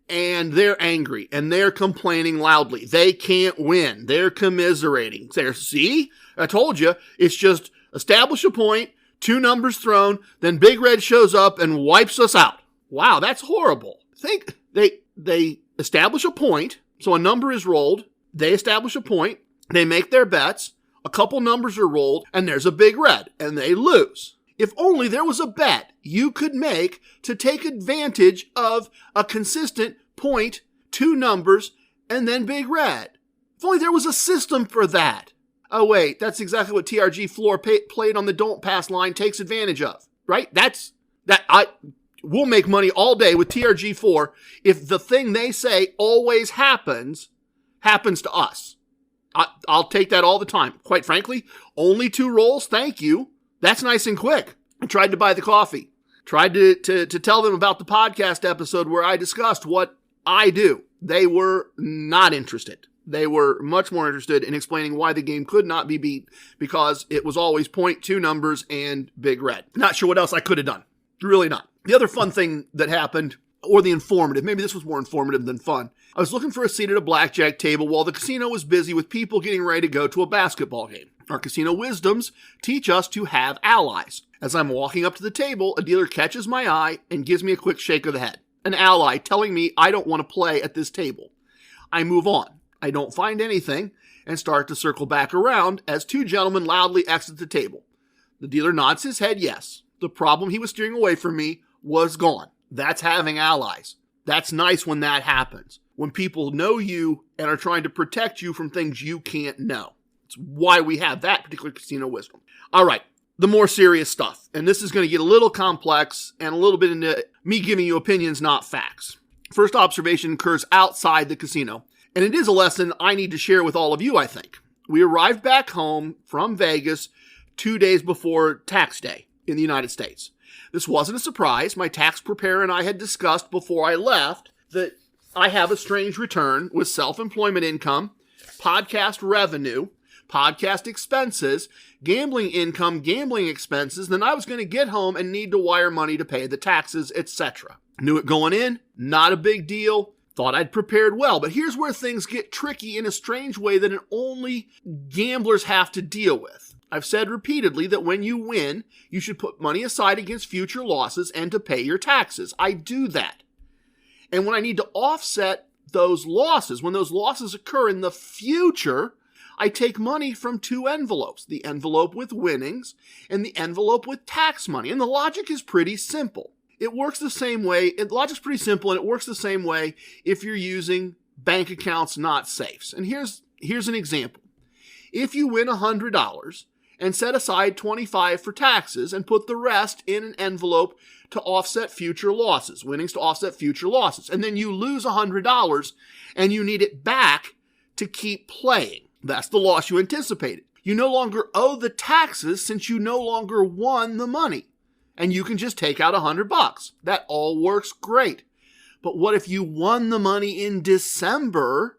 and they're angry, and they're complaining loudly. They can't win. They're commiserating. See? I told you. It's just establish a point, 2 numbers thrown, then Big Red shows up and wipes us out. Wow, that's horrible. Think they establish a point, so a number is rolled. They establish a point. They make their bets. A couple numbers are rolled, and there's a Big Red, and they lose. If only there was a bet you could make to take advantage of a consistent point, 2 numbers, and then Big Red. If only there was a system for that. Oh wait, that's exactly what TRG Floor played on the Don't Pass line takes advantage of, right? We'll make money all day with TRG4 if the thing they say always happens to us. I'll take that all the time. Quite frankly, only 2 rolls, thank you. That's nice and quick. I tried to buy the coffee. Tried to tell them about the podcast episode where I discussed what I do. They were not interested. They were much more interested in explaining why the game could not be beat because it was always 0.2 numbers and big red. Not sure what else I could have done. Really not. The other fun thing that happened, or the informative, maybe this was more informative than fun. I was looking for a seat at a blackjack table while the casino was busy with people getting ready to go to a basketball game. Our casino wisdoms teach us to have allies. As I'm walking up to the table, a dealer catches my eye and gives me a quick shake of the head. An ally telling me I don't want to play at this table. I move on. I don't find anything and start to circle back around as two gentlemen loudly exit the table. The dealer nods his head yes. The problem he was steering away from me was gone. That's having allies. That's nice when that happens. When people know you and are trying to protect you from things you can't know. It's why we have that particular casino wisdom. All right, the more serious stuff. And this is going to get a little complex and a little bit into me giving you opinions, not facts. First observation occurs outside the casino. And it is a lesson I need to share with all of you, I think. We arrived back home from Vegas 2 days before tax day in the United States. This wasn't a surprise. My tax preparer and I had discussed before I left that I have a strange return with self-employment income, podcast revenue, podcast expenses, gambling income, gambling expenses. Then I was going to get home and need to wire money to pay the taxes, etc. Knew it going in, not a big deal. Thought I'd prepared well, but here's where things get tricky in a strange way that only gamblers have to deal with. I've said repeatedly that when you win, you should put money aside against future losses and to pay your taxes. I do that. And when I need to offset those losses, when those losses occur in the future, I take money from two envelopes, the envelope with winnings and the envelope with tax money. And the logic is pretty simple. It works the same way. The logic's pretty simple, and it works the same way if you're using bank accounts, not safes. And here's an example. If you win $100 and set aside $25 for taxes and put the rest in an envelope to offset future losses, winnings to offset future losses, and then you lose $100 and you need it back to keep playing, that's the loss you anticipated. You no longer owe the taxes since you no longer won the money. And you can just take out $100. That all works great. But what if you won the money in December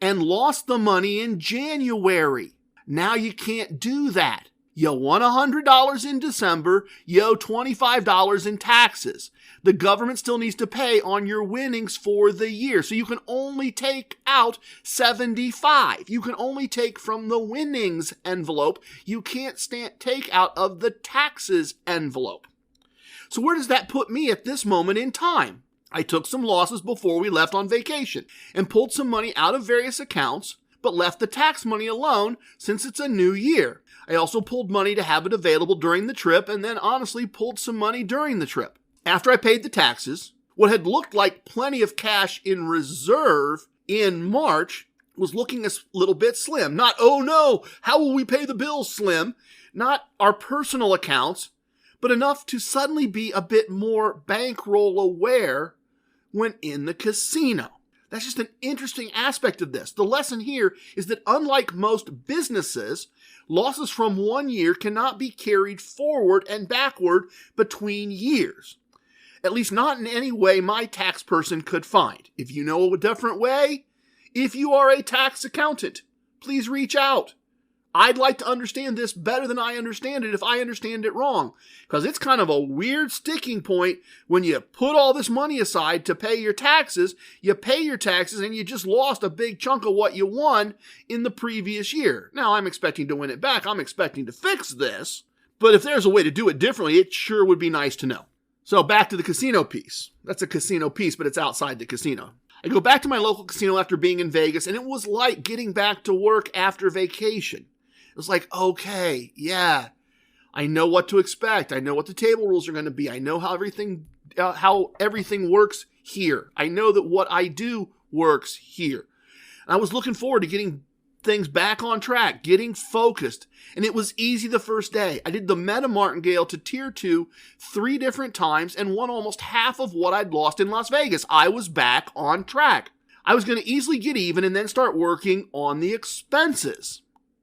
and lost the money in January? Now you can't do that. You won $100 in December, you owe $25 in taxes. The government still needs to pay on your winnings for the year. So you can only take out $75. You can only take from the winnings envelope. You can't take out of the taxes envelope. So where does that put me at this moment in time? I took some losses before we left on vacation and pulled some money out of various accounts, but left the tax money alone since it's a new year. I also pulled money to have it available during the trip and then honestly pulled some money during the trip. After I paid the taxes, what had looked like plenty of cash in reserve in March was looking a little bit slim. Not, oh no, how will we pay the bills slim? Not our personal accounts, but enough to suddenly be a bit more bankroll aware when in the casino. That's just an interesting aspect of this. The lesson here is that unlike most businesses, losses from one year cannot be carried forward and backward between years. At least not in any way my tax person could find. If you know a different way, if you are a tax accountant, please reach out. I'd like to understand this better than I understand it if I understand it wrong. Because it's kind of a weird sticking point when you put all this money aside to pay your taxes, you pay your taxes and you just lost a big chunk of what you won in the previous year. Now I'm expecting to win it back. I'm expecting to fix this. But if there's a way to do it differently, it sure would be nice to know. So back to the casino piece. That's a casino piece, but it's outside the casino. I go back to my local casino after being in Vegas, and it was like getting back to work after vacation. It was like, okay, yeah, I know what to expect. I know what the table rules are going to be. I know how everything works here. I know that what I do works here. And I was looking forward to getting things back on track, getting focused. And it was easy the first day. I did the Meta Martingale to Tier 2 3 different times and won almost half of what I'd lost in Las Vegas. I was back on track. I was going to easily get even and then start working on the expenses.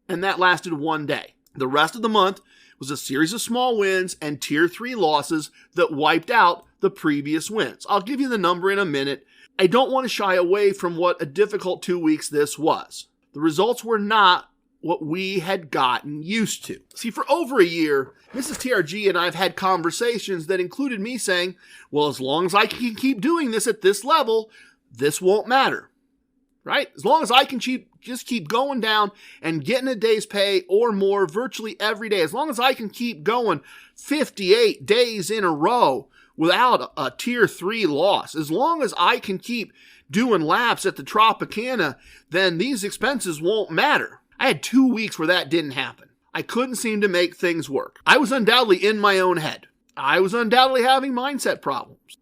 And that lasted one day. The rest of the month was a series of small wins and Tier 3 losses that wiped out the previous wins. I'll give you the number in a minute. I don't want to shy away from what a difficult 2 weeks this was. The results were not what we had gotten used to. See, for over a year, Mrs. TRG and I have had conversations that included me saying, well, as long as I can keep doing this at this level, this won't matter, right? As long as I can just keep going down and getting a day's pay or more virtually every day, as long as I can keep going 58 days in a row without a tier 3 loss, as long as I can keep doing laps at the Tropicana, then these expenses won't matter. I had 2 weeks where that didn't happen. I couldn't seem to make things work. I was undoubtedly in my own head. I was undoubtedly having mindset problems.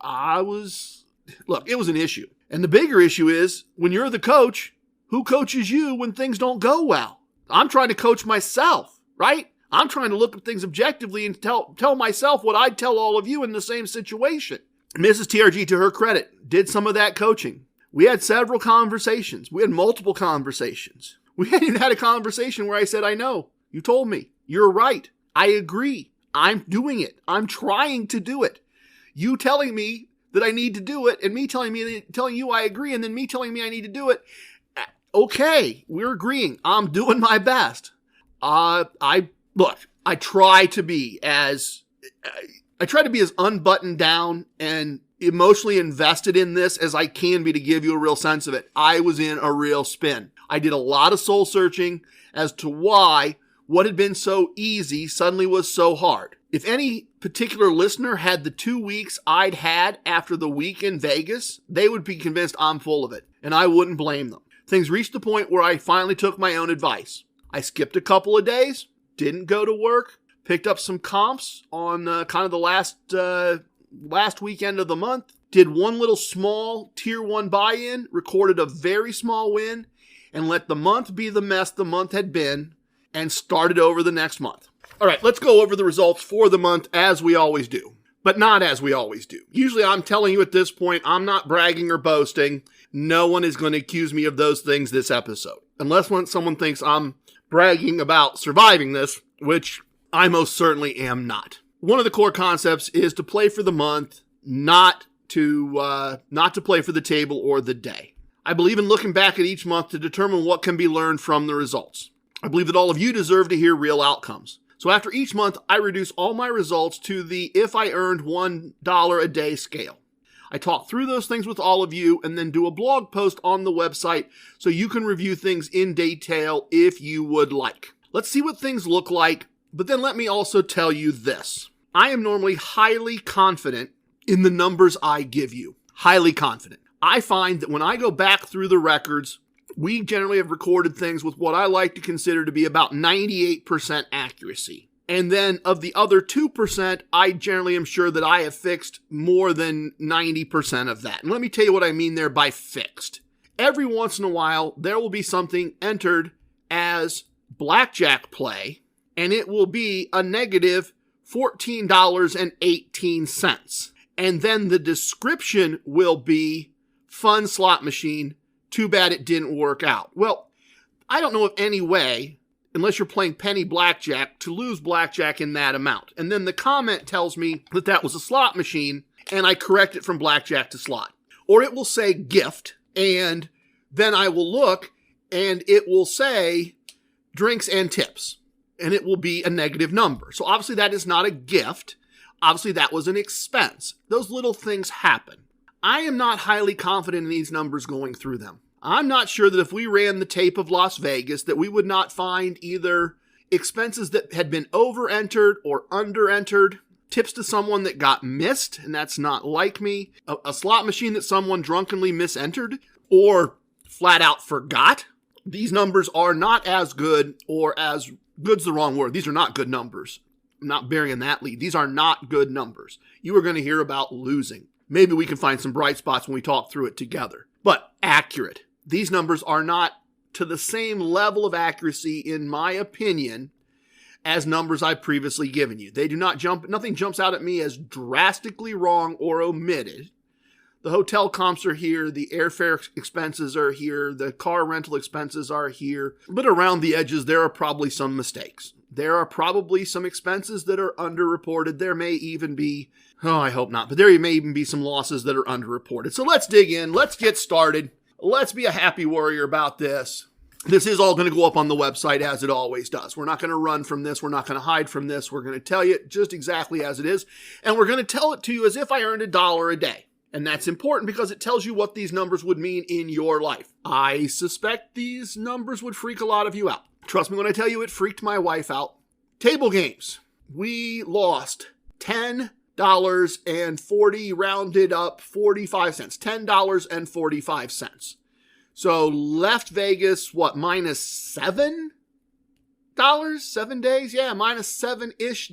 Look, it was an issue. And the bigger issue is, when you're the coach, who coaches you when things don't go well? I'm trying to coach myself, right? I'm trying to look at things objectively and tell myself what I'd tell all of you in the same situation. Mrs. TRG, to her credit, did some of that coaching. We had several conversations. We had multiple conversations. We hadn't even had a conversation where I said, I know, you told me, you're right, I agree, I'm doing it, I'm trying to do it. You telling me that I need to do it, and me telling you I agree, and then me telling me I need to do it. Okay, we're agreeing. I'm doing my best. I try to be as unbuttoned down and emotionally invested in this as I can be to give you a real sense of it. I was in a real spin. I did a lot of soul searching as to why what had been so easy suddenly was so hard. If any particular listener had the 2 weeks I'd had after the week in Vegas, they would be convinced I'm full of it, and I wouldn't blame them. Things reached the point where I finally took my own advice. I skipped a couple of days, didn't go to work, picked up some comps on kind of the last weekend of the month, did one little small tier 1 buy-in, recorded a very small win, and let the month be the mess the month had been, and started over the next month. All right, let's go over the results for the month as we always do, but not as we always do. Usually I'm telling you at this point, I'm not bragging or boasting. No one is going to accuse me of those things this episode, unless when someone thinks I'm bragging about surviving this, which I most certainly am not. One of the core concepts is to play for the month, not to play for the table or the day. I believe in looking back at each month to determine what can be learned from the results. I believe that all of you deserve to hear real outcomes. So after each month, I reduce all my results to the if I earned $1 a day scale. I talk through those things with all of you and then do a blog post on the website so you can review things in detail if you would like. Let's see what things look like, but then let me also tell you this. I am normally highly confident in the numbers I give you. Highly confident. I find that when I go back through the records, we generally have recorded things with what I like to consider to be about 98% accuracy. And then of the other 2%, I generally am sure that I have fixed more than 90% of that. And let me tell you what I mean there by fixed. Every once in a while, there will be something entered as blackjack play, and it will be a negative $14.18. And then the description will be fun slot machine. Too bad it didn't work out. Well, I don't know of any way, unless you're playing penny blackjack, to lose blackjack in that amount. And then the comment tells me that that was a slot machine, and I correct it from blackjack to slot. Or it will say gift, and then I will look, and it will say drinks and tips, and it will be a negative number. So obviously that is not a gift. Obviously that was an expense. Those little things happen. I am not highly confident in these numbers going through them. I'm not sure that if we ran the tape of Las Vegas that we would not find either expenses that had been over-entered or under-entered, tips to someone that got missed, and that's not like me, a slot machine that someone drunkenly misentered, or flat out forgot. These numbers are not as good, or as good's the wrong word. These are not good numbers. I'm not burying that lead. These are not good numbers. You are going to hear about losing. Maybe we can find some bright spots when we talk through it together. But accurate. These numbers are not to the same level of accuracy, in my opinion, as numbers I've previously given you. They do not nothing jumps out at me as drastically wrong or omitted. The hotel comps are here, the airfare expenses are here, the car rental expenses are here, but around the edges there are probably some mistakes. There are probably some expenses that are underreported. There may even be, I hope not, but there may even be some losses that are underreported. So let's dig in. Let's get started. Let's be a happy warrior about this. This is all going to go up on the website as it always does. We're not going to run from this. We're not going to hide from this. We're going to tell you just exactly as it is. And we're going to tell it to you as if I earned $1 a day. And that's important because it tells you what these numbers would mean in your life. I suspect these numbers would freak a lot of you out. Trust me when I tell you it freaked my wife out. Table games. We lost $10.40 rounded up 45 cents. $10.45. So left Vegas, minus $7? 7 days? Yeah, minus $7-ish,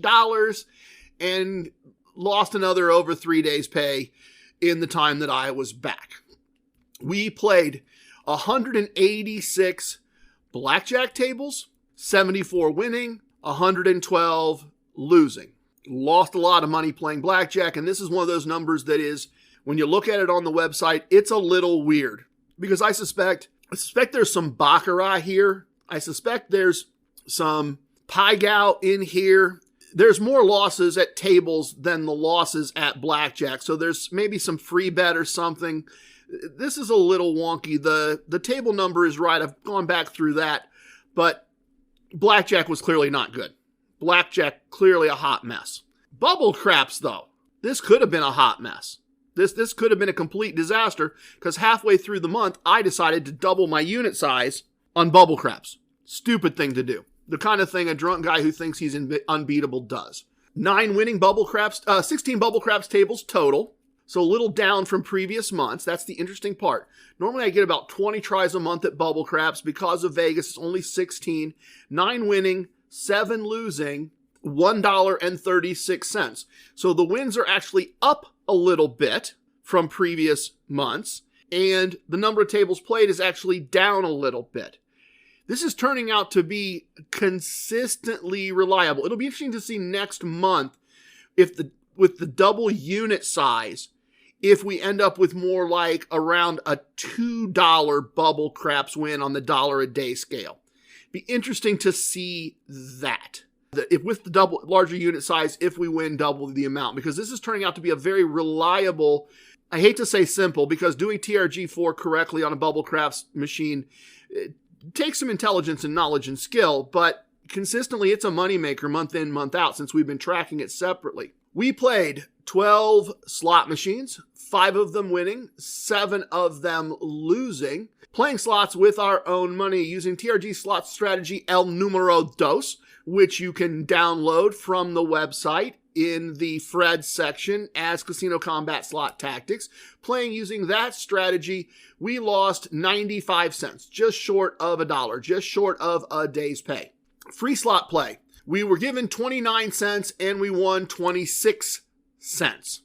and lost another over 3 days' pay in the time that I was back. We played 186 blackjack tables, 74 winning, 112 losing. Lost a lot of money playing blackjack, and this is one of those numbers that is, when you look at it on the website, it's a little weird. Because I suspect there's some baccarat here. I suspect there's some pie gow in here. There's more losses at tables than the losses at blackjack. So there's maybe some free bet or something. This is a little wonky. The table number is right. I've gone back through that. But blackjack was clearly not good. Blackjack, clearly a hot mess. Bubble craps, though. This could have been a hot mess. This could have been a complete disaster because halfway through the month, I decided to double my unit size on bubble craps. Stupid thing to do. The kind of thing a drunk guy who thinks he's unbeatable does. 9 winning bubble craps, 16 bubble craps tables total. So a little down from previous months. That's the interesting part. Normally I get about 20 tries a month at bubble craps. Because of Vegas, it's only 16. 9 winning, 7 losing, $1.36. So the wins are actually up a little bit from previous months, and the number of tables played is actually down a little bit. This is turning out to be consistently reliable. It'll be interesting to see next month with the double unit size, if we end up with more like around a $2 bubble craps win on the $1 a day scale. Be interesting to see that. If with the larger unit size, if we win double the amount, because this is turning out to be a very reliable, I hate to say simple, because doing TRG4 correctly on a bubble craps machine takes some intelligence and knowledge and skill, but consistently it's a moneymaker month in, month out since we've been tracking it separately. We played 12 slot machines, 5 of them winning, 7 of them losing, playing slots with our own money using TRG slot strategy El Numero Dos, which you can download from the website in the Fred section as Casino Combat Slot Tactics. Playing using that strategy, we lost 95 cents, just short of $1, just short of a day's pay. Free slot play. We were given 29 cents and we won 26 cents.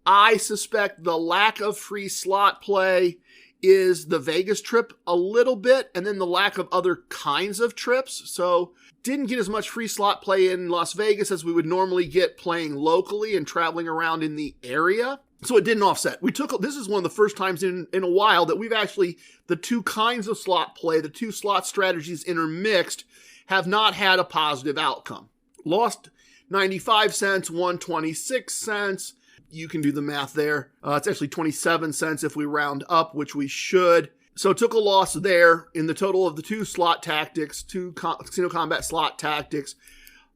I suspect the lack of free slot play is the Vegas trip a little bit, and then the lack of other kinds of trips. So didn't get as much free slot play in Las Vegas as we would normally get playing locally and traveling around in the area. So it didn't offset. This is one of the first times in a while that we've actually, the two kinds of slot play, the two slot strategies intermixed, have not had a positive outcome. Lost 95 cents, won 26 cents. You can do the math there. It's actually 27 cents if we round up, which we should. So took a loss there in the total of the two slot tactics, Casino Combat Slot Tactics.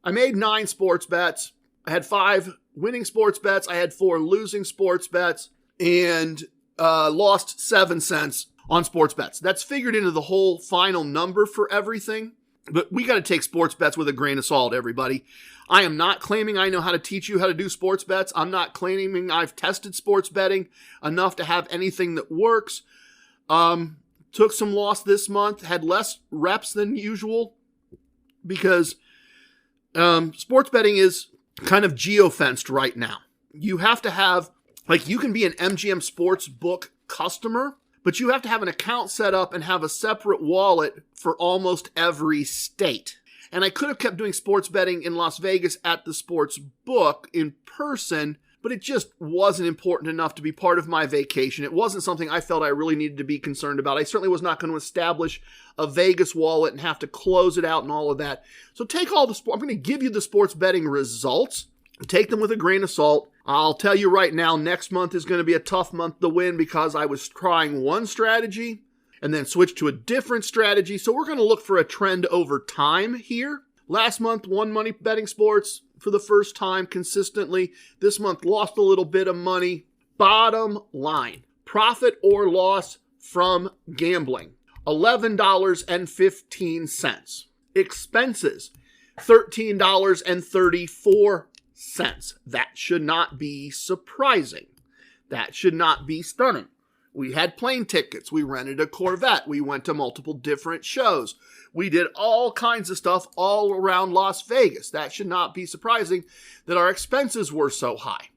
I made 9 sports bets. I had 5 winning sports bets. I had 4 losing sports bets and lost 7 cents on sports bets. That's figured into the whole final number for everything. But we got to take sports bets with a grain of salt, everybody. I am not claiming I know how to teach you how to do sports bets. I'm not claiming I've tested sports betting enough to have anything that works. Took some loss this month, had less reps than usual because sports betting is kind of geo-fenced right now. You have to have, you can be an MGM Sportsbook customer, but you have to have an account set up and have a separate wallet for almost every state. And I could have kept doing sports betting in Las Vegas at the sports book in person, but it just wasn't important enough to be part of my vacation. It wasn't something I felt I really needed to be concerned about. I certainly was not going to establish a Vegas wallet and have to close it out and all of that. So take all the I'm going to give you the sports betting results. Take them with a grain of salt. I'll tell you right now, next month is going to be a tough month to win because I was trying one strategy and then switched to a different strategy. So we're going to look for a trend over time here. Last month, won money betting sports for the first time consistently. This month, lost a little bit of money. Bottom line, profit or loss from gambling, $11.15. Expenses, $13.34. That should not be surprising. That should not be stunning. We had plane tickets. We rented a Corvette. We went to multiple different shows. We did all kinds of stuff all around Las Vegas. That should not be surprising that our expenses were so high.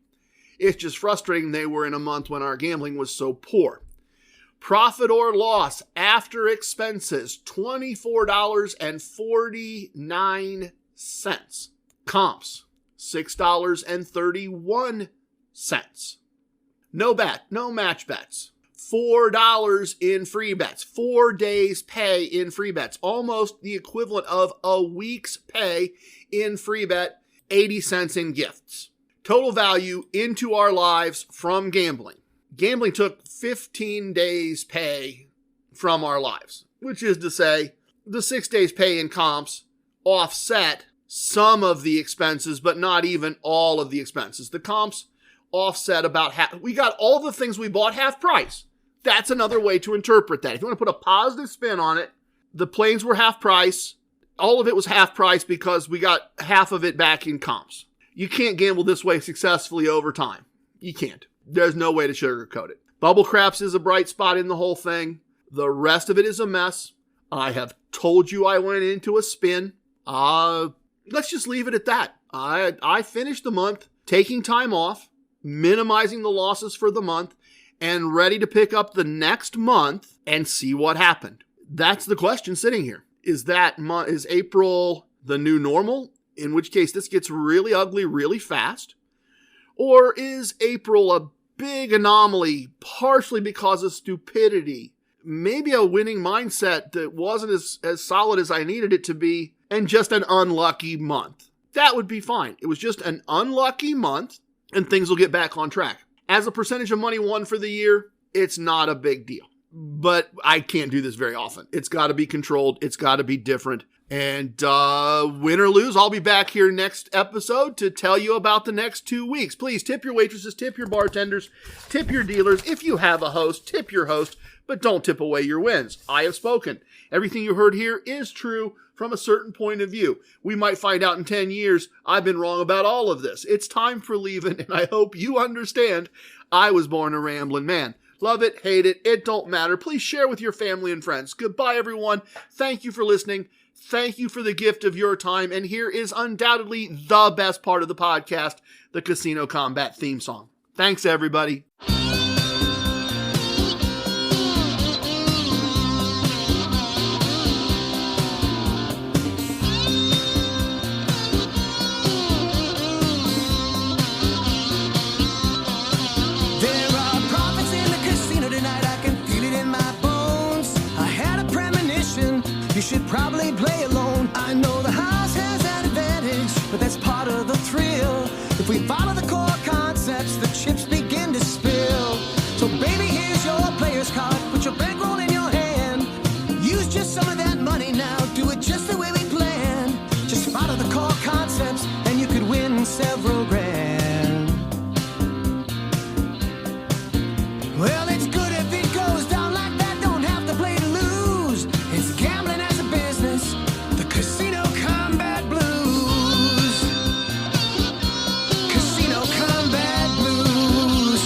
It's just frustrating they were in a month when our gambling was so poor. Profit or loss after expenses, $24.49. Comps, $6.31. No match bets. $4 in free bets. 4 days pay in free bets. Almost the equivalent of a week's pay in free bet. 80 cents in gifts. Total value into our lives from gambling. Gambling took 15 days pay from our lives, which is to say the 6 days pay in comps offset some of the expenses, but not even all of the expenses. The comps offset about half. We got all the things we bought half price. That's another way to interpret that. If you want to put a positive spin on it, the planes were half price. All of it was half price because we got half of it back in comps. You can't gamble this way successfully over time. You can't. There's no way to sugarcoat it. Bubble craps is a bright spot in the whole thing. The rest of it is a mess. I have told you I went into a spin. Let's just leave it at that. I finished the month taking time off, minimizing the losses for the month, and ready to pick up the next month and see what happened. That's the question sitting here. Is April the new normal? In which case this gets really ugly really fast. Or is April a big anomaly, partially because of stupidity? Maybe a winning mindset that wasn't as solid as I needed it to be, and just an unlucky month. That would be fine. It was just an unlucky month, and things will get back on track. As a percentage of money won for the year, it's not a big deal. But I can't do this very often. It's got to be controlled. It's got to be different. And win or lose, I'll be back here next episode to tell you about the next 2 weeks. Please tip your waitresses, tip your bartenders, tip your dealers. If you have a host, tip your host, but don't tip away your wins. I have spoken. Everything you heard here is true from a certain point of view. We might find out in 10 years I've been wrong about all of this. It's time for leaving, and I hope you understand I was born a rambling man. Love it, hate it, it don't matter. Please share with your family and friends. Goodbye, everyone. Thank you for listening. Thank you for the gift of your time. And here is undoubtedly the best part of the podcast, the Casino Combat theme song. Thanks, everybody. You should probably play alone. I know the house has that advantage, but that's part of the thrill. If we follow the core concepts, the chips begin to spill. So baby, here's your player's card. Put your bankroll in your hand. Use just some of that money now. Do it just the way we planned. Just follow the core concepts, and you could win several grand. Well, it's good if it goes down like that. Don't have to play to lose. It's gambling as a business, the Casino Combat Blues. Casino Combat Blues.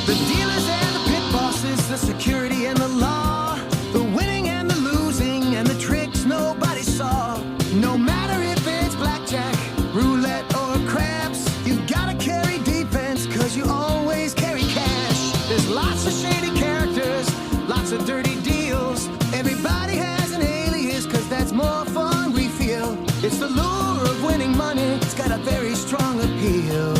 The dealers and the pit bosses, the security and the law, the winning and the losing and the tricks nobody saw. No matter if it's blackjack, roulette or craps, you gotta carry defense, cause you always carry cash. There's lots of shady characters, lots of dirty deals. Everybody has an alias, cause that's more fun we feel. It's the lure of winning money, it's got a very strong appeal. hill.